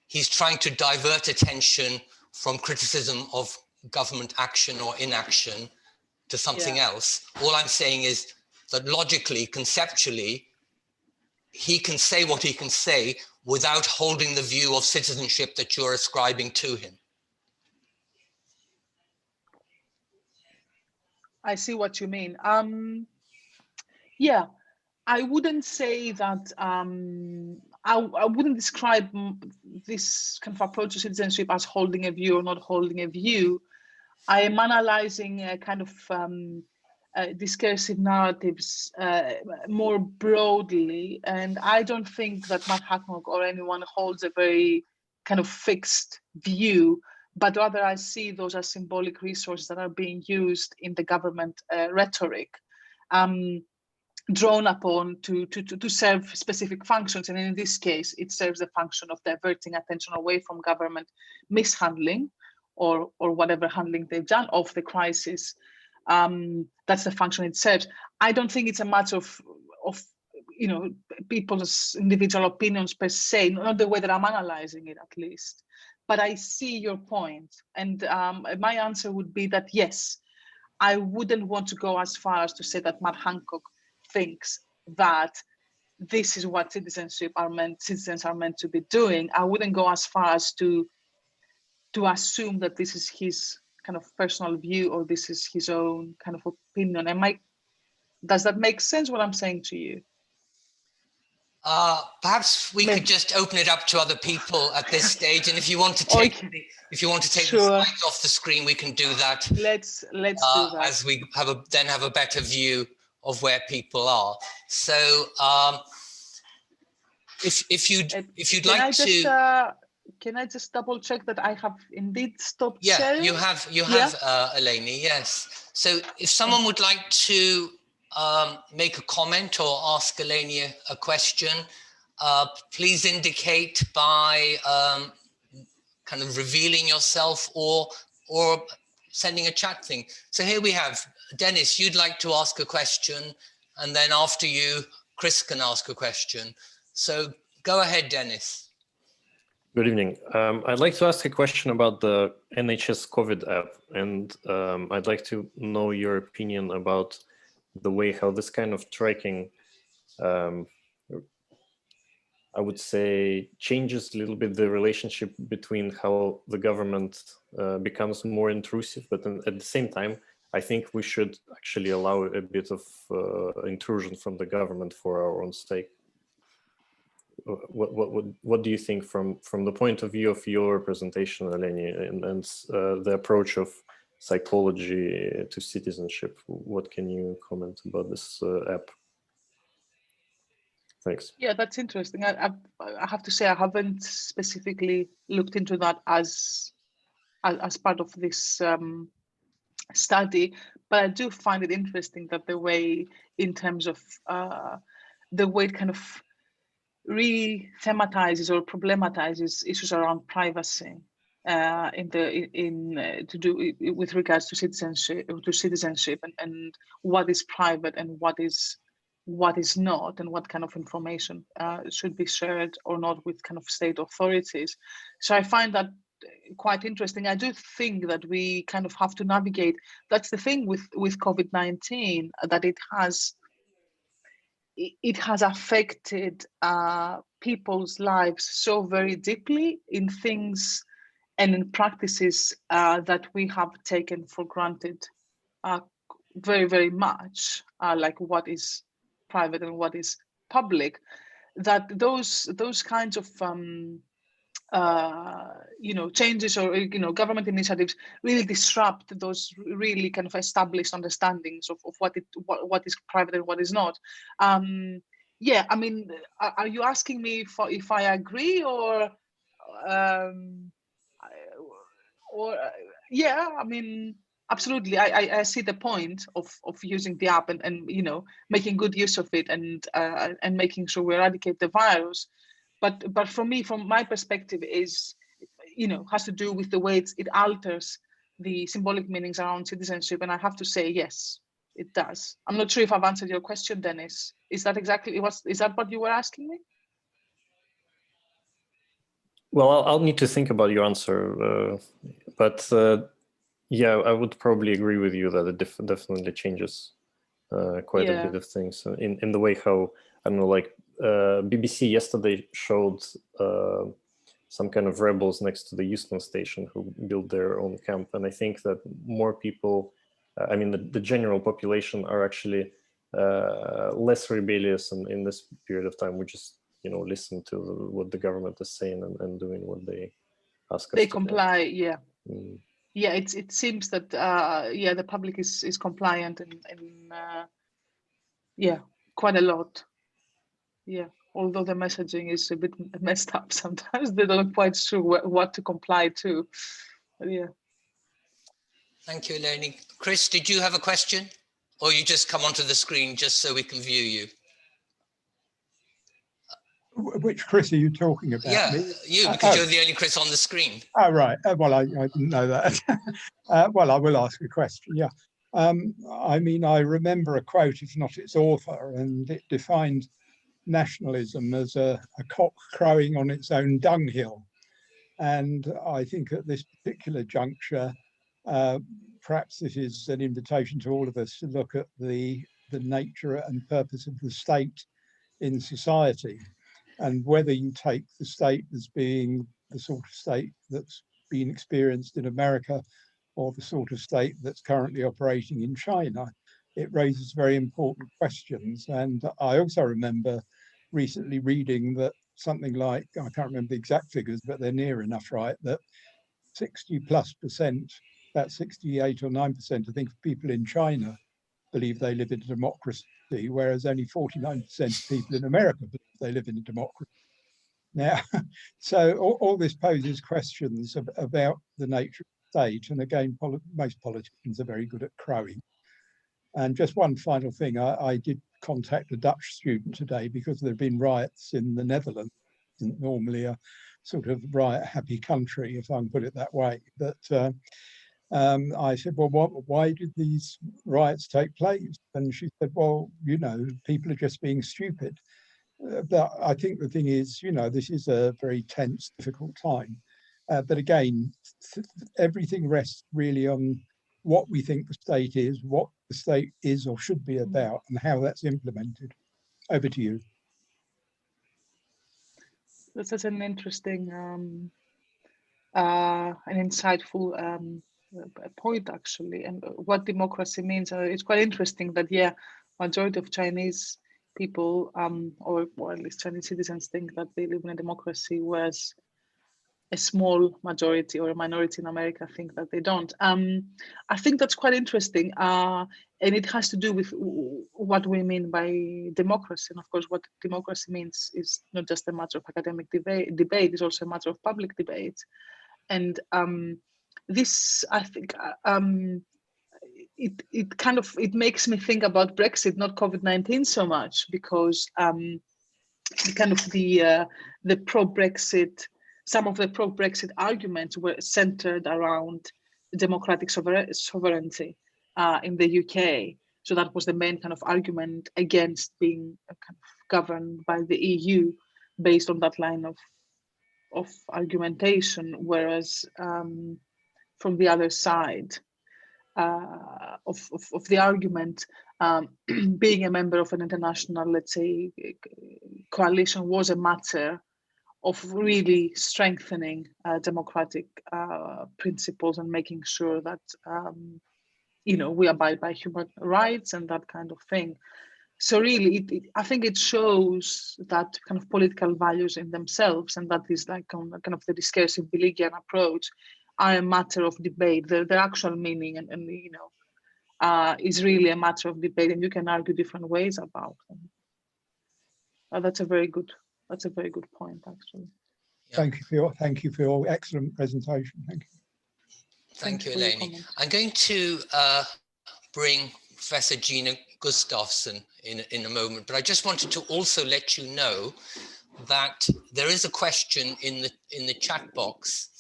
he's trying to divert attention from criticism of government action or inaction to something else. All I'm saying is that logically, conceptually, he can say what he can say without holding the view of citizenship that you're ascribing to him. I see what you mean. Yeah, I wouldn't say that, I wouldn't describe this kind of approach to citizenship as holding a view or not holding a view. I am analyzing a kind of discursive narratives more broadly, and I don't think that Matt Hancock or anyone holds a very kind of fixed view, but rather I see those as symbolic resources that are being used in the government rhetoric, drawn upon to serve specific functions. And in this case, it serves the function of diverting attention away from government mishandling or whatever handling they've done of the crisis. That's the function it serves. I don't think it's a matter of people's individual opinions per se, not the way that I'm analyzing it at least, but I see your point. And my answer would be that, yes, I wouldn't want to go as far as to say that Matt Hancock thinks that this is what citizens are meant to be doing. I wouldn't go as far as to assume that this is his kind of personal view or this is his own kind of opinion. Does that make sense what I'm saying to you? Perhaps we could just open it up to other people at this stage, and if you want to take the slides off the screen, we can do that. Let's do that as we then have a better view of where people are. So, if you'd like to. Can I just double check that I have indeed stopped sharing? Yeah, you have, Eleni, yes. So if someone would like to make a comment or ask Eleni a question, please indicate by kind of revealing yourself or sending a chat thing. So here we have, Dennis, you'd like to ask a question, and then after you, Chris can ask a question. So go ahead, Dennis. Good evening. I'd like to ask a question about the NHS COVID app, and I'd like to know your opinion about the way how this kind of tracking, I would say, changes a little bit the relationship between how the government becomes more intrusive, but at the same time, I think we should actually allow a bit of intrusion from the government for our own sake. What do you think from the point of view of your presentation, Eleni, and the approach of psychology to citizenship? What can you comment about this app? Thanks. Yeah, that's interesting. I have to say I haven't specifically looked into that as part of this study, but I do find it interesting that the way, in terms of the way it kind of re-thematizes or problematizes issues around privacy to do with regards to citizenship and what is private and what is not, and what kind of information should be shared or not with kind of state authorities. So I find that quite interesting. I do think that we kind of have to navigate. That's the thing with COVID-19, that it has affected people's lives so very deeply in things and in practices that we have taken for granted very, very much, like what is private and what is public, that those kinds of changes or government initiatives really disrupt those really kind of established understandings of what is private and what is not. Yeah, I mean, are you asking me if I agree or yeah, I mean, absolutely. I see the point of using the app and making good use of it and making sure we eradicate the virus. But for me, from my perspective, has to do with the way it alters the symbolic meanings around citizenship. And I have to say, yes, it does. I'm not sure if I've answered your question, Dennis. Is that what you were asking me? Well, I'll need to think about your answer, but yeah, I would probably agree with you that it definitely changes quite a bit of things in the way how, I don't know, like BBC yesterday showed some kind of rebels next to the Euston station who built their own camp, and I think that more people, I mean, the general population are actually less rebellious in this period of time. We just listen to what the government is saying and doing what they ask us. They comply, yeah. Yeah, it seems that the public is compliant and quite a lot. Yeah, although the messaging is a bit messed up sometimes, they're not quite sure what to comply to. But yeah. Thank you, Eleni. Chris, did you have a question, or you just come onto the screen just so we can view you? Which Chris are you talking about? Yeah, me? you, because you're the only Chris on the screen. Oh, right. Well, I didn't know that. Well, I will ask a question, yeah. I mean, I remember a quote, if not its author, and it defined nationalism as a cock crowing on its own dunghill. And I think at this particular juncture, perhaps it is an invitation to all of us to look at the nature and purpose of the state in society, and whether you take the state as being the sort of state that's been experienced in America or the sort of state that's currently operating in China. It raises very important questions. And I also remember recently reading that something like, I can't remember the exact figures, but they're near enough right, that 60+%, about 68 or 9%, I think, of people in China believe they live in a democracy, whereas only 49% of people in America believe they live in a democracy. Now, so all this poses questions about the nature of the state. And again, most politicians are very good at crowing. And just one final thing, I did contact a Dutch student today because there have been riots in the Netherlands. Isn't normally a sort of riot-happy country, if I can put it that way. But I said, well, why did these riots take place? And she said, well, you know, people are just being stupid. But I think the thing is, you know, this is a very tense, difficult time. But again, everything rests really on what we think the state is, what the state is or should be about, and how that's implemented. Over to you. That's such an interesting an insightful point, actually, and what democracy means. It's quite interesting that, yeah, majority of Chinese people, or at least Chinese citizens, think that they live in a democracy, whereas a small majority or a minority in America think that they don't. I think that's quite interesting, and it has to do with what we mean by democracy. And of course, what democracy means is not just a matter of academic debate, it's also a matter of public debate. And this, I think, it kind of, it makes me think about Brexit, not COVID-19 so much, because the pro-Brexit, some of the pro-Brexit arguments were centered around democratic sovereignty in the UK. So that was the main kind of argument against being kind of governed by the EU based on that line of argumentation, whereas from the other side of the argument, being a member of an international, let's say, coalition was a matter of really strengthening democratic principles and making sure that you know, we abide by human rights and that kind of thing. So really, I think it shows that kind of political values in themselves, and that is like kind of the discursive Billigian approach, are a matter of debate. Their actual meaning and you know, is really a matter of debate, and you can argue different ways about them. That's a very good point, actually. Yeah. Thank you for your excellent presentation. Thank you. Thank you, Eleni. I'm going to bring Professor Gina Gustafsson in a moment, but I just wanted to also let you know that there is a question in the chat box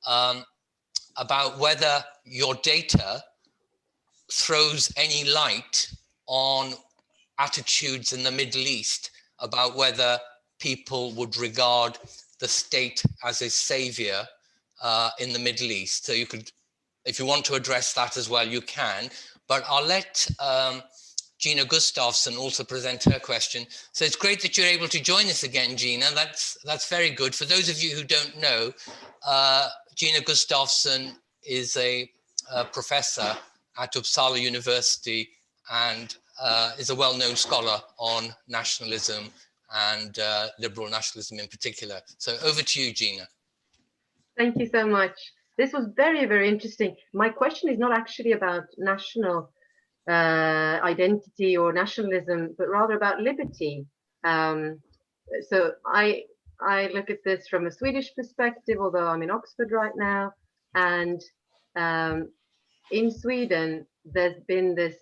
about whether your data throws any light on attitudes in the Middle East about whether people would regard the state as a savior in the Middle East. So you could, if you want to address that as well, you can, but I'll let Gina Gustafsson also present her question. So it's great that you're able to join us again, Gina. That's very good. For those of you who don't know, Gina Gustafsson is a professor at Uppsala University and is a well-known scholar on nationalism and liberal nationalism in particular. So over to you, Gina. Thank you so much. This was very, very interesting. My question is not actually about national identity or nationalism, but rather about liberty. So I look at this from a Swedish perspective, although I'm in Oxford right now. And in Sweden, there's been this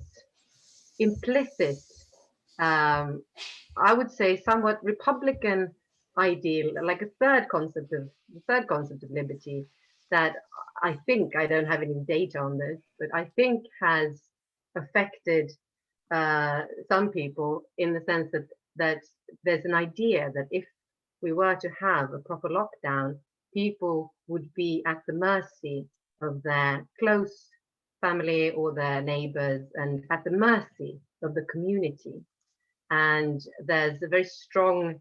implicit, I would say, somewhat Republican ideal, like a third concept of liberty that I think, I don't have any data on this, but I think has affected some people in the sense that there's an idea that if we were to have a proper lockdown, people would be at the mercy of their close family or their neighbors and at the mercy of the community. And there's a very strong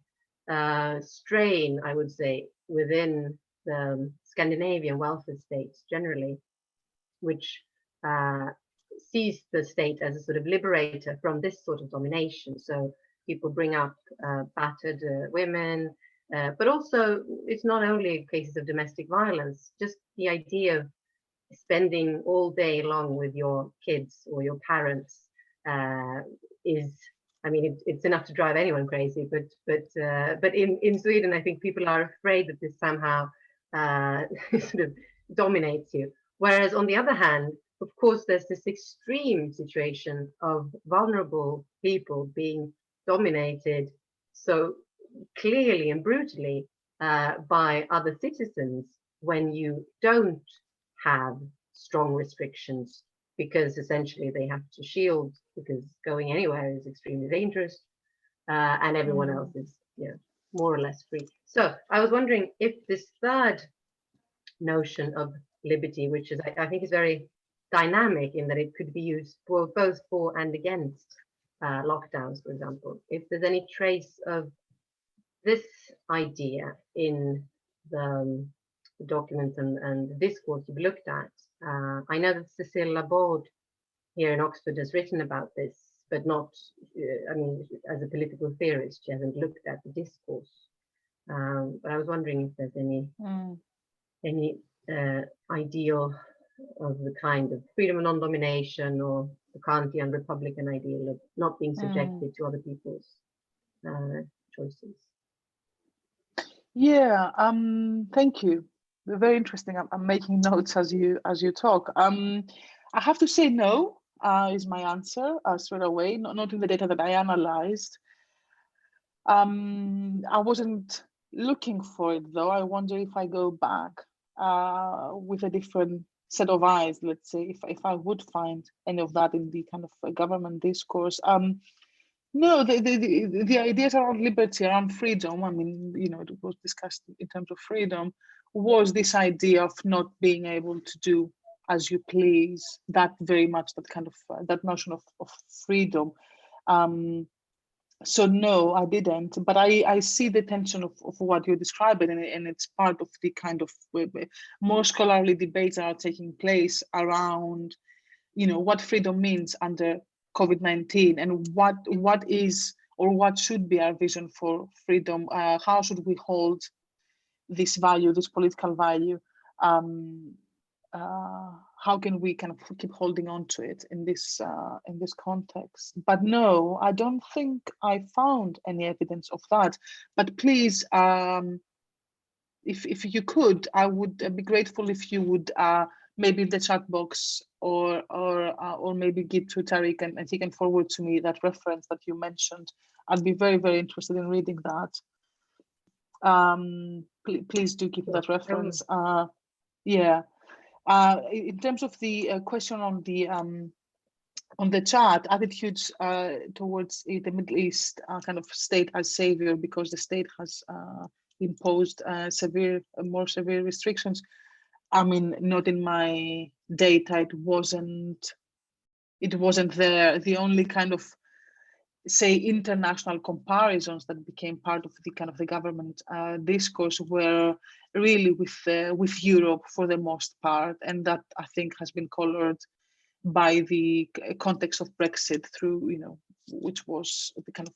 strain, I would say, within the Scandinavian welfare states generally, which sees the state as a sort of liberator from this sort of domination. So people bring up battered women, but also it's not only cases of domestic violence, just the idea of spending all day long with your kids or your parents is, I mean, it's enough to drive anyone crazy. But in Sweden, I think people are afraid that this somehow sort of dominates you. Whereas on the other hand, of course, there's this extreme situation of vulnerable people being dominated so clearly and brutally by other citizens when you don't have strong restrictions, because essentially they have to shield, because going anywhere is extremely dangerous, and everyone else is, you know, more or less free. So I was wondering if this third notion of liberty, which is I think is very dynamic in that it could be used for both for and against lockdowns, for example, if there's any trace of this idea in the document and the discourse you've looked at. I know that Cecile Laborde here in Oxford has written about this, but not, I mean, as a political theorist, she hasn't looked at the discourse. But I was wondering if there's any ideal of the kind of freedom and non-domination, or the Kantian Republican ideal of not being subjected to other people's choices. Yeah, thank you. Very interesting. I'm making notes as you talk. I have to say no is my answer straight away. Not in the data that I analyzed. I wasn't looking for it though. I wonder if I go back with a different set of eyes, let's say, if I would find any of that in the kind of government discourse. No, the ideas around liberty, around freedom, I mean, you know, it was discussed in terms of freedom, was this idea of not being able to do as you please, that very much, that kind of, that notion of freedom. So no, I didn't, but I see the tension of what you're describing, and it's part of the kind of more scholarly debates that are taking place around, you know, what freedom means under COVID-19, and what is or what should be our vision for freedom. How should we hold this value, this political value? How can we kind of keep holding on to it in this context? But no, I don't think I found any evidence of that. But please, if you could, I would be grateful if you would maybe in the chat box or maybe give to Tariq and he can forward to me that reference that you mentioned. I'd be very, very interested in reading that. Please do give that reference. Yeah. In terms of the question on the chat, attitudes towards the Middle East kind of state as savior because the state has imposed more severe restrictions. I mean, not in my data. It wasn't there. The only kind of, say, international comparisons that became part of the kind of the government discourse were really with Europe for the most part, and that I think has been colored by the context of Brexit through, you know, which was the kind of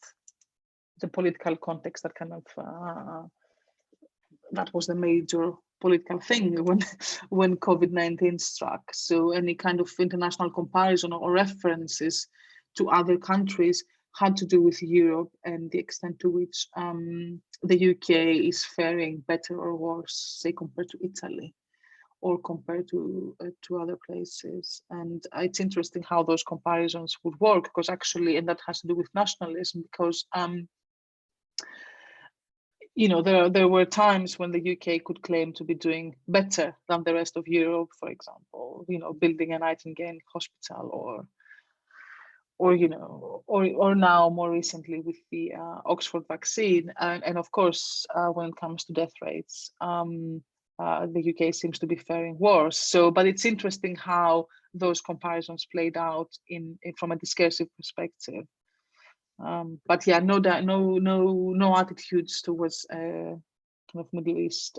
the political context that kind of that was the major political thing when COVID-19 struck. So any kind of international comparison or references to other countries had to do with Europe and the extent to which the UK is faring better or worse, say, compared to Italy or compared to other places. And it's interesting how those comparisons would work, because actually, and that has to do with nationalism, because you know, there were times when the UK could claim to be doing better than the rest of Europe, for example, you know, building a Nightingale hospital, or you know, or now more recently with the Oxford vaccine, and of course when it comes to death rates, the UK seems to be faring worse. So, but it's interesting how those comparisons played out in from a discursive perspective. But yeah, no attitudes towards kind of Middle East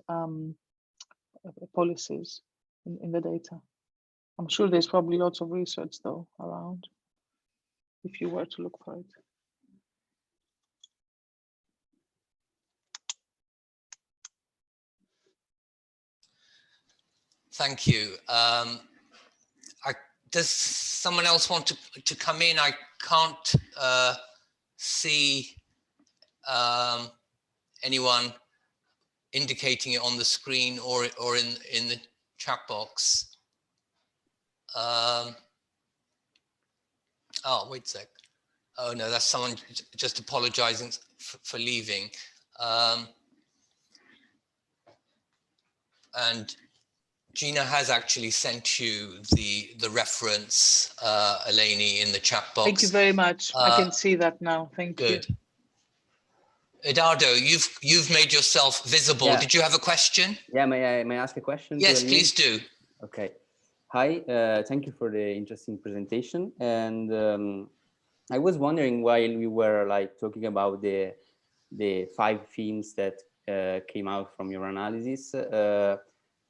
policies in the data. I'm sure there's probably lots of research though around, if you were to look for it. Thank you. Does someone else want to come in? I can't see anyone indicating it on the screen or in the chat box. Oh, wait a sec. Oh no, that's someone just apologizing for leaving. And Gina has actually sent you the reference, Eleni, in the chat box. Thank you very much. I can see that now. Thank you. Good. Eduardo, you've made yourself visible. Yeah. Did you have a question? Yeah, may I ask a question? Yes, please do. Okay. Hi, thank you for the interesting presentation. And I was wondering, while we were like talking about the 5 themes that came out from your analysis,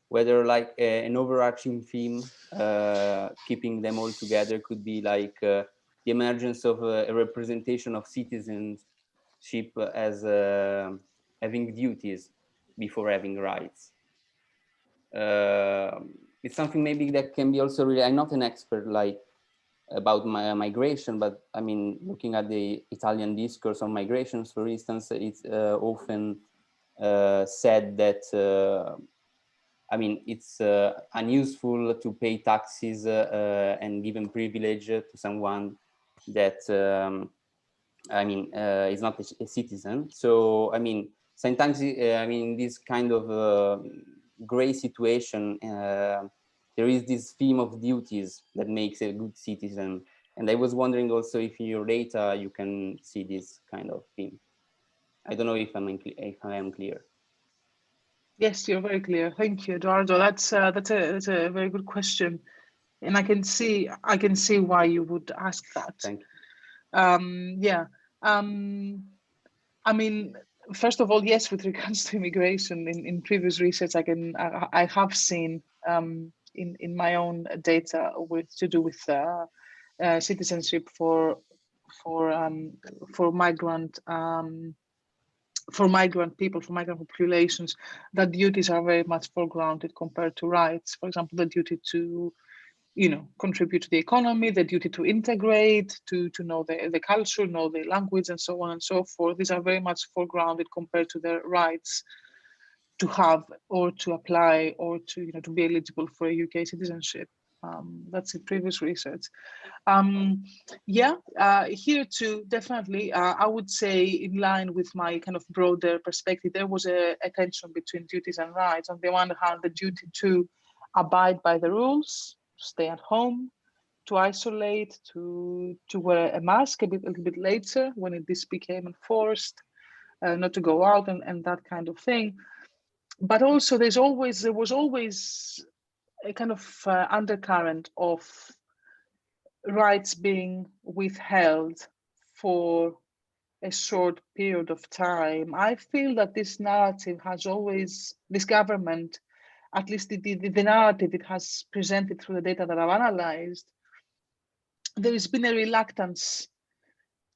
whether like an overarching theme, keeping them all together, could be like the emergence of a representation of citizenship as having duties before having rights. It's something maybe that can be also really, I'm not an expert like about migration, but I mean, looking at the Italian discourse on migrations, for instance, it's often said that I mean, it's unuseful to pay taxes and give privilege to someone that, I mean, is not a citizen. So, I mean, sometimes, I mean, this kind of gray situation, there is this theme of duties that makes a good citizen. And I was wondering also if in your data you can see this kind of theme. I don't know if I am clear. Yes, you're very clear. Thank you, Eduardo. That's a very good question, and I can see why you would ask that. Thank you. Yeah. I mean, first of all, yes, with regards to immigration, in previous research, I have seen in my own data to do with citizenship for migrant. For migrant people, for migrant populations, that duties are very much foregrounded compared to rights. For example, the duty to, contribute to the economy, the duty to integrate, to know the culture, know the language, and so on and so forth. These are very much foregrounded compared to their rights to have or to apply or to, to be eligible for a UK citizenship. That's in previous research. Here too, definitely, I would say in line with my kind of broader perspective, there was a tension between duties and rights. On the one hand, the duty to abide by the rules, stay at home, to isolate, to wear a mask a little bit later when this became enforced, not to go out and that kind of thing. But also there was always a kind of undercurrent of rights being withheld for a short period of time. I feel that this narrative has always, this government, at least the narrative it has presented through the data that I've analyzed, there has been a reluctance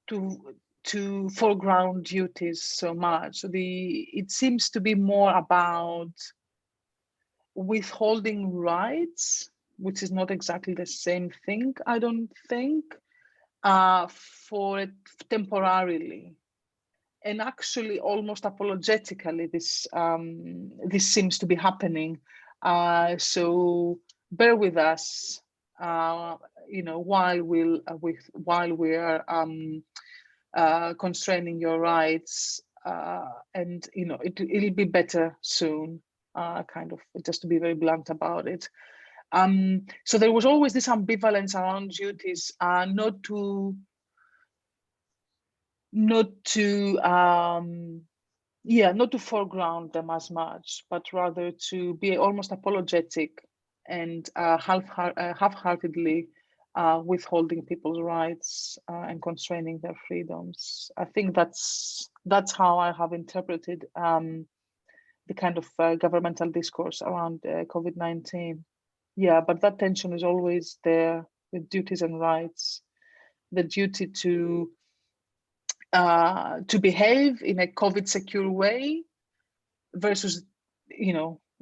to foreground duties so much. So it seems to be more about withholding rights, which is not exactly the same thing, I don't think, for it temporarily. And actually, almost apologetically, this seems to be happening. So bear with us, while we are constraining your rights, and it'll be better soon. Kind of, just to be very blunt about it. So there was always this ambivalence around duties, not to not to foreground them as much, but rather to be almost apologetic and half-heartedly withholding people's rights and constraining their freedoms. I think that's how I have interpreted the kind of governmental discourse around COVID-19. Yeah, but that tension is always there with duties and rights. The duty to behave in a COVID secure way versus,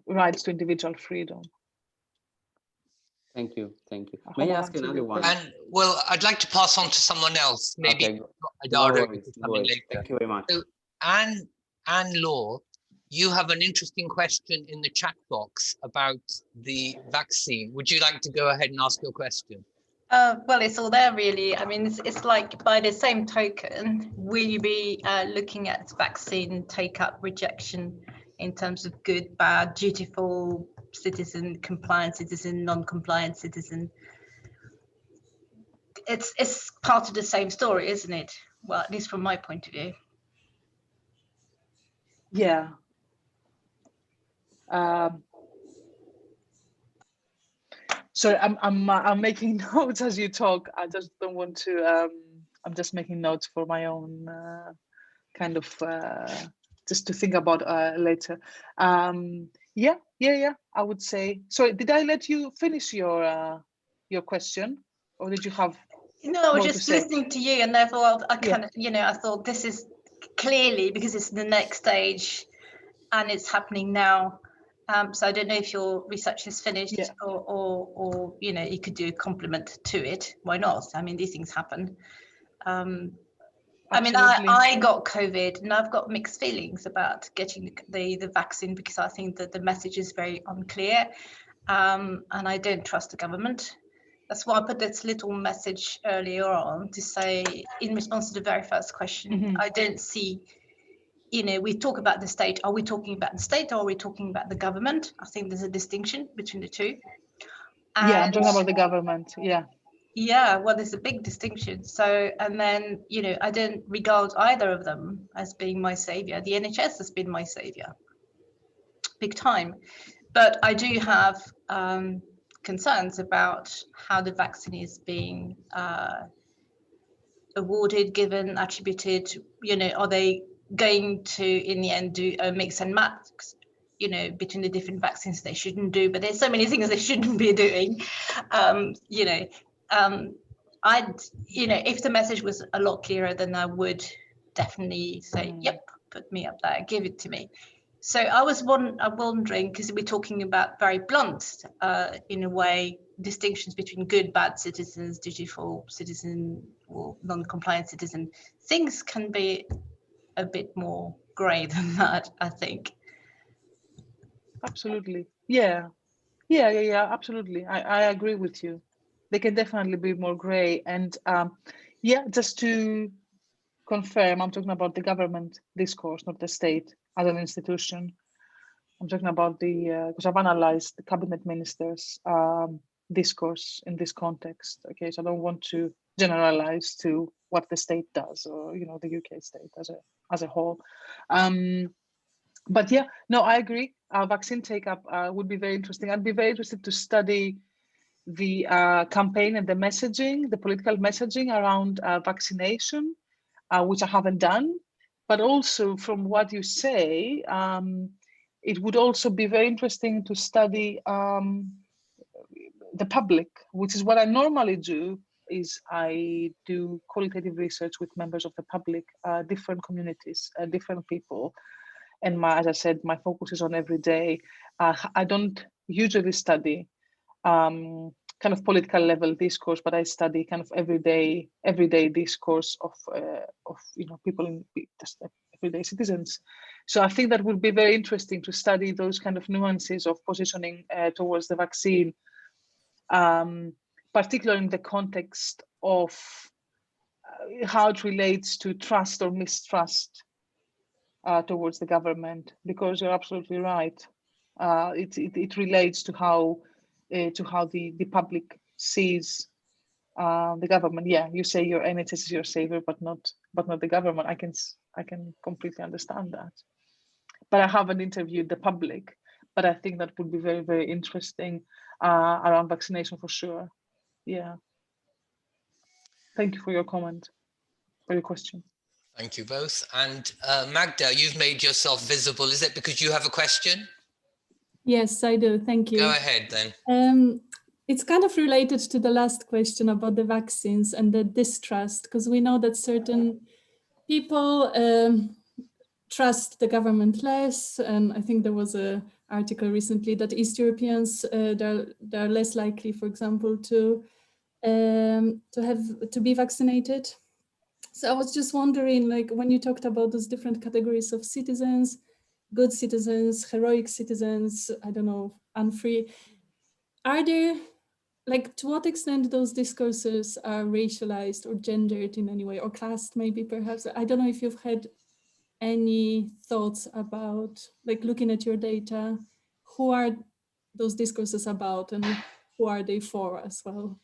rights to individual freedom. Thank you. May I ask another one? And well, I'd like to pass on to someone else, maybe Okay. Adara, No worries. Thank you very much. So, Anne Law, you have an interesting question in the chat box about the vaccine. Would you like to go ahead and ask your question? Well, it's all there really. I mean, it's like by the same token, will you be looking at vaccine take-up rejection in terms of good, bad, dutiful citizen, compliant citizen, non-compliant citizen? It's part of the same story, isn't it? Well, at least from my point of view. Yeah. Sorry, I'm making notes as you talk. I just don't want to. I'm just making notes for my own kind of just to think about later. Yeah. I would say. Sorry, did I let you finish your question, or did you have? No, I was just listening to you, and therefore I kind of, I thought this is clearly because it's the next stage, and it's happening now. So I don't know if your research is finished, or you could do a complement to it. Why not? I mean, these things happen. I mean, I got COVID, and I've got mixed feelings about getting the vaccine because I think that the message is very unclear, and I don't trust the government. That's why I put this little message earlier on to say, in response to the very first question, I don't see, we talk about the state. Are we talking about the state or are we talking about the government? I think there's a distinction between the two. Yeah, I'm talking about the government. Yeah. Yeah, well, there's a big distinction. So, and then, I don't regard either of them as being my savior. The NHS has been my savior, big time. But I do have concerns about how the vaccine is being awarded, given, attributed. Are they going to, in the end, do a mix and match, between the different vaccines they shouldn't do? But there's so many things they shouldn't be doing. If the message was a lot clearer, then I would definitely say, yep, put me up there, give it to me. So I was wondering, because we're talking about very blunt, in a way, distinctions between good, bad citizens, dutiful citizen, or non-compliant citizen. Things can be a bit more grey than that, I think. Absolutely. Yeah, absolutely. I agree with you. They can definitely be more grey. And just to confirm, I'm talking about the government discourse, not the state as an institution. I'm talking about because I've analyzed the cabinet ministers' discourse in this context. Okay, so I don't want to generalize to what the state does, or the UK state as a whole. But yeah, no, I agree. Vaccine take-up would be very interesting. I'd be very interested to study the campaign and the messaging, the political messaging around vaccination, which I haven't done. But also from what you say, it would also be very interesting to study the public, which is what I normally do. Is I do qualitative research with members of the public, different communities, different people. And as I said, my focus is on everyday. I don't usually study kind of political level discourse, but I study kind of everyday discourse of people in just everyday citizens. So I think that would be very interesting to study those kind of nuances of positioning towards the vaccine, particularly in the context of how it relates to trust or mistrust towards the government, because you're absolutely right. It relates to how the public sees the government. Yeah, you say your NHS is your savior, but not the government. I can completely understand that. but I haven't interviewed the public. But I think that would be very, very interesting around vaccination for sure. Yeah. Thank you for your comment, for your question. Thank you both. And Magda, you've made yourself visible. Is it because you have a question? Yes, I do. Thank you. Go ahead then. It's kind of related to the last question about the vaccines and the distrust, because we know that certain people trust the government less. And I think there was an article recently that East Europeans, they're less likely, for example, to be vaccinated. So I was just wondering, like, when you talked about those different categories of citizens, good citizens, heroic citizens, I don't know, unfree, are there, like, to what extent those discourses are racialized or gendered in any way, or classed maybe perhaps? I don't know if you've had any thoughts about, like, looking at your data, who are those discourses about and who are they for as well?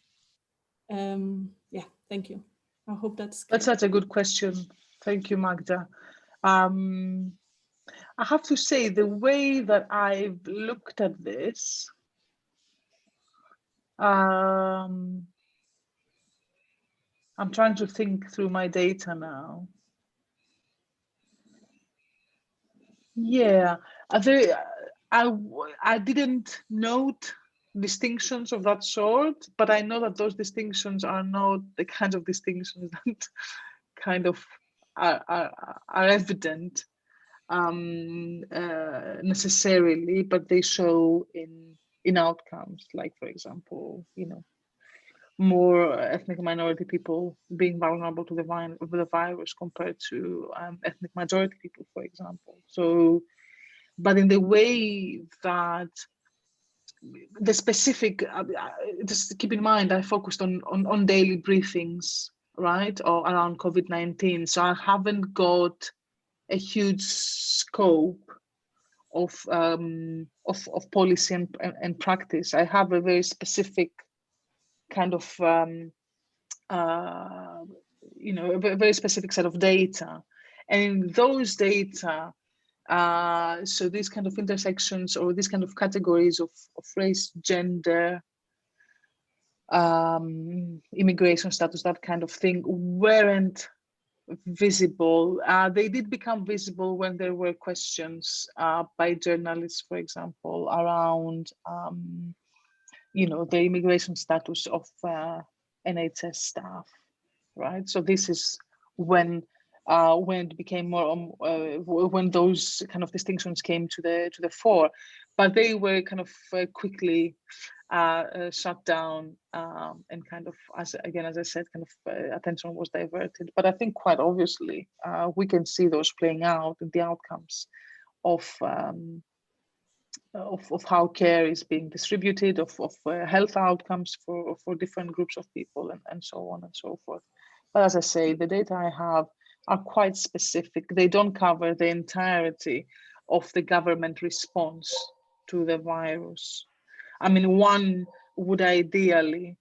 Yeah, thank you. I hope that's clear. That's such a good question. Thank you, Magda. I have to say, the way that I've looked at this, I'm trying to think through my data now. Yeah, I didn't note distinctions of that sort, but I know that those distinctions are not the kinds of distinctions that kind of are evident necessarily, but they show in outcomes, like, for example, more ethnic minority people being vulnerable to the virus compared to ethnic majority people, for example. So, but in the way that the specific, just keep in mind, I focused on daily briefings, right, or around COVID-19. So I haven't got a huge scope of policy and practice. I have a very specific kind of a very specific set of data, and in those data, so these kind of intersections or these kind of categories of race, gender, immigration status, that kind of thing, weren't visible. They did become visible when there were questions by journalists, for example, around the immigration status of NHS staff, right? So this is when it became more when those kind of distinctions came to the fore, but they were kind of quickly shut down, and kind of, as I said, kind of attention was diverted. But I think quite obviously we can see those playing out in the outcomes of how care is being distributed, of health outcomes for different groups of people, and so on and so forth. But as I say, the data I have are quite specific. They don't cover the entirety of the government response to the virus. I mean, one would ideally,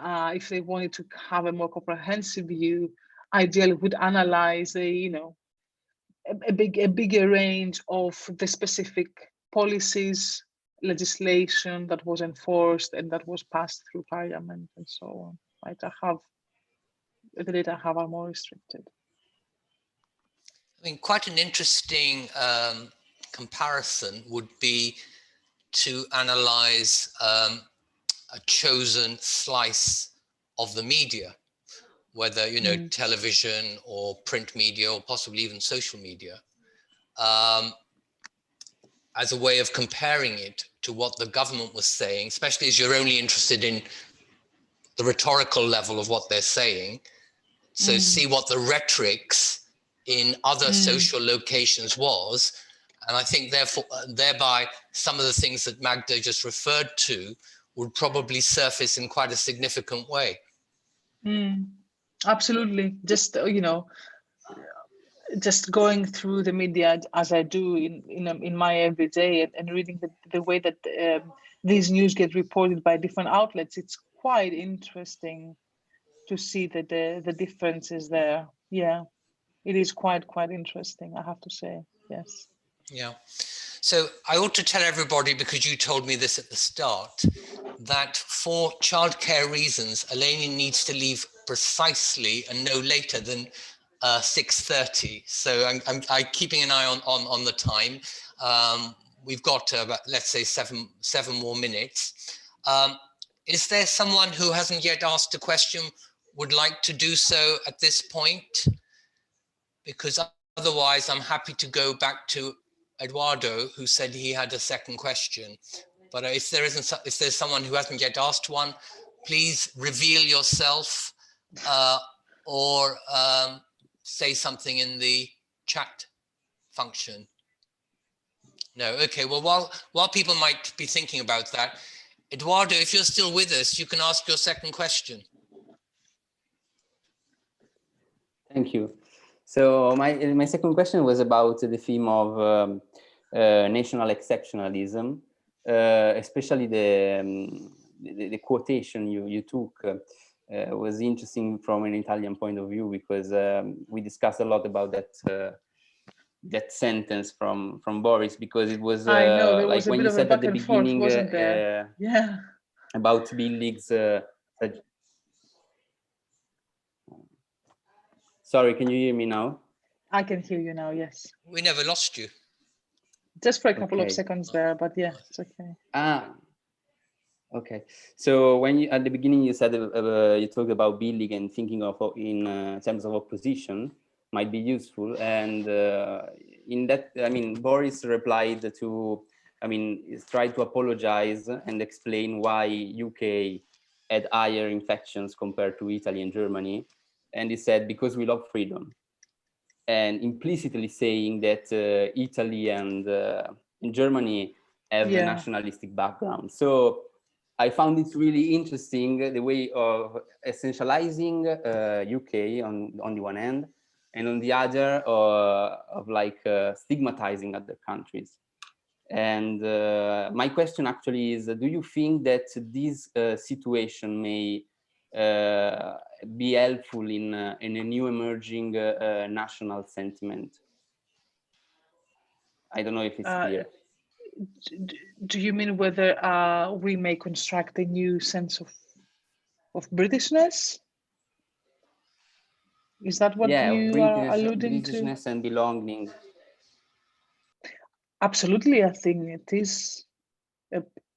if they wanted to have a more comprehensive view, ideally would analyze a bigger range of the specific policies, legislation that was enforced and that was passed through parliament and so on. Right? The data I have are more restricted. I mean, quite an interesting comparison would be to analyze a chosen slice of the media, whether television or print media or possibly even social media, as a way of comparing it to what the government was saying, especially as you're only interested in the rhetorical level of what they're saying. So see what the rhetorics in other social locations was. And I think thereby some of the things that Magda just referred to would probably surface in quite a significant way. Absolutely. Just going through the media as I do in my everyday, and reading the way that these news get reported by different outlets, it's quite interesting to see that the differences there. Yeah, it is quite interesting, I have to say. Yes. Yeah. So I ought to tell everybody, because you told me this at the start, that for childcare reasons, Eleni needs to leave precisely and no later than 6:30. So I'm keeping an eye on the time. We've got about, let's say, seven more minutes. Is there someone who hasn't yet asked a question, would like to do so at this point? Because otherwise I'm happy to go back to Eduardo, who said he had a second question. But if there's someone who hasn't yet asked one, please reveal yourself or say something in the chat function. No, okay. Well, while people might be thinking about that, Eduardo, if you're still with us, you can ask your second question. Thank you. So my second question was about the theme of national exceptionalism, especially the quotation you took was interesting from an Italian point of view, because we discussed a lot about that sentence from Boris, because it was I know there like was a when bit you of a said at back the and forth, beginning wasn't there? Yeah. about buildings. Sorry, can you hear me now? I can hear you now, yes. We never lost you. Just for a couple of seconds there, but yeah, it's okay. Okay. So when you, at the beginning, you said you talked about building and thinking of in terms of opposition might be useful. And in that, I mean, Boris replied to, I mean, tried to apologize and explain why UK had higher infections compared to Italy and Germany. And he said, because we love freedom. And implicitly saying that Italy and Germany have a nationalistic background. So I found it really interesting, the way of essentializing UK on the one hand, and on the other of like stigmatizing other countries. And my question actually is, do you think that this situation may be helpful in a new emerging national sentiment? I don't know if it's clear. Do you mean whether we may construct a new sense of Britishness? Is that what you are alluding to? Britishness and belonging. Absolutely, I think it is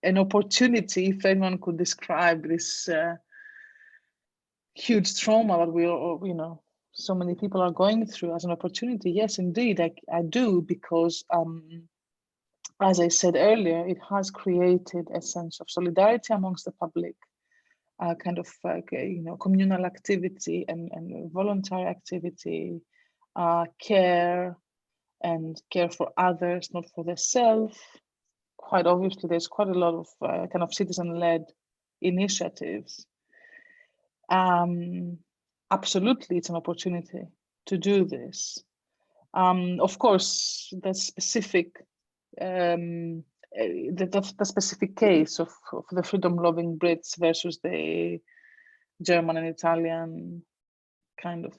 an opportunity, if anyone could describe this huge trauma that we all, you know, so many people are going through as an opportunity. Yes, indeed, I do, because as I said earlier, it has created a sense of solidarity amongst the public, kind of you know, communal activity and voluntary activity, care and care for others, not for themselves. Quite obviously, there's quite a lot of kind of citizen-led initiatives. Absolutely, it's an opportunity to do this. Of course, the specific the specific case of the freedom-loving Brits versus the German and Italian kind of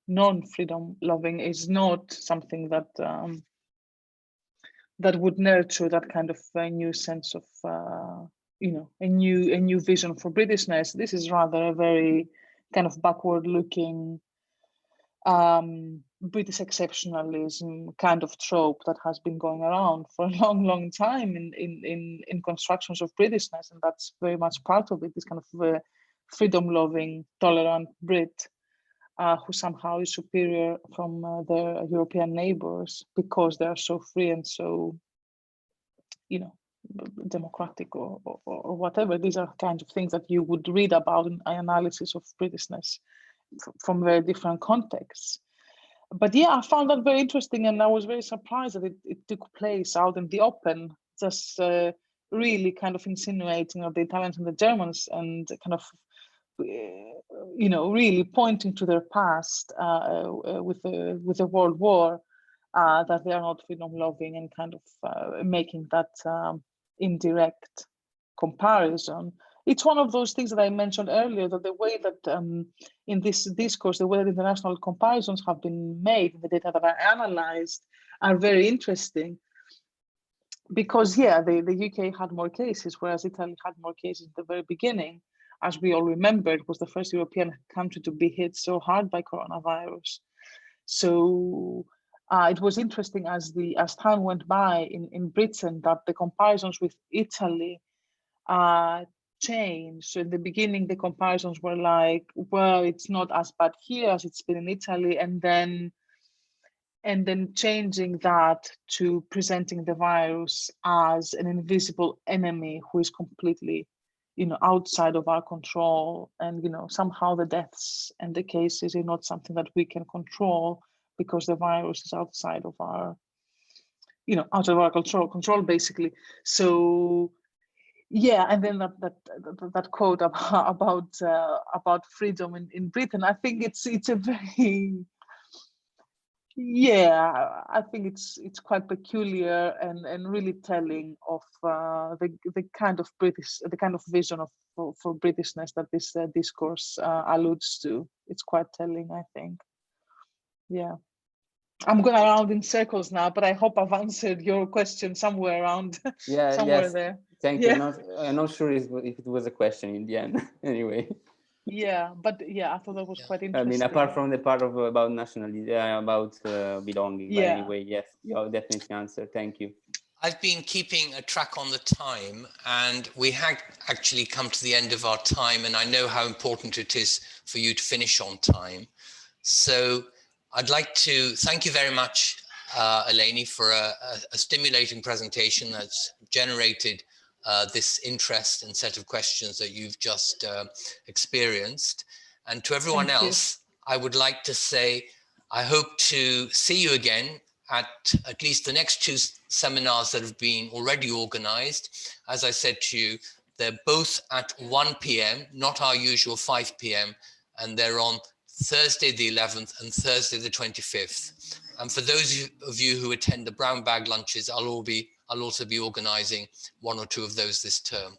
non-freedom-loving is not something that that would nurture that kind of a new sense of you know, a new vision for Britishness. This is rather a very kind of backward-looking British exceptionalism kind of trope that has been going around for a long time in constructions of Britishness, and that's very much part of it. This kind of freedom-loving, tolerant Brit who somehow is superior from their European neighbors because they are so free and so, you know, democratic or whatever. These are kinds of things that you would read about in analysis of Britishness from very different contexts. But yeah, I found that very interesting, and I was very surprised that it took place out in the open, just really kind of insinuating of the Italians and the Germans, and kind of, you know, really pointing to their past with the World War, that they are not freedom-loving, and kind of making that indirect comparison. It's one of those things that I mentioned earlier, that the way that in this discourse, the way that international comparisons have been made, the data that I analyzed, are very interesting. Because the UK had more cases, whereas Italy had more cases at the very beginning. As we all remember, it was the first European country to be hit so hard by coronavirus. So it was interesting as time went by in Britain that the comparisons with Italy changed. So in the beginning, the comparisons were like, well, it's not as bad here as it's been in Italy, and then changing that to presenting the virus as an invisible enemy who is completely, outside of our control. And, somehow the deaths and the cases are not something that we can control because the virus is outside of our, out of our control basically. So, yeah, and then that quote about freedom in Britain, I think it's a very, yeah, I think it's quite peculiar and really telling of the kind of vision for Britishness that this discourse alludes to. It's quite telling, I think. Yeah, I'm going around in circles now, but I hope I've answered your question somewhere around. Yeah, somewhere yes. there. Thank Yeah. you. I'm not sure if it was a question in the end. Anyway. Yeah, but yeah, I thought that was quite interesting. I mean, apart from the part about nationalism, about belonging, but anyway, yes, you have definitely answered. Thank you. I've been keeping a track on the time, and we had actually come to the end of our time, and I know how important it is for you to finish on time. So I'd like to thank you very much, Eleni, for a stimulating presentation that's generated this interest and set of questions that you've just experienced. And to everyone else, I would like to say, I hope to see you again at least the next two seminars that have been already organized. As I said to you, they're both at 1 p.m., not our usual 5 p.m., and they're on Thursday the 11th and Thursday the 25th. And for those of you who attend the brown bag lunches, I'll also be organizing one or two of those this term.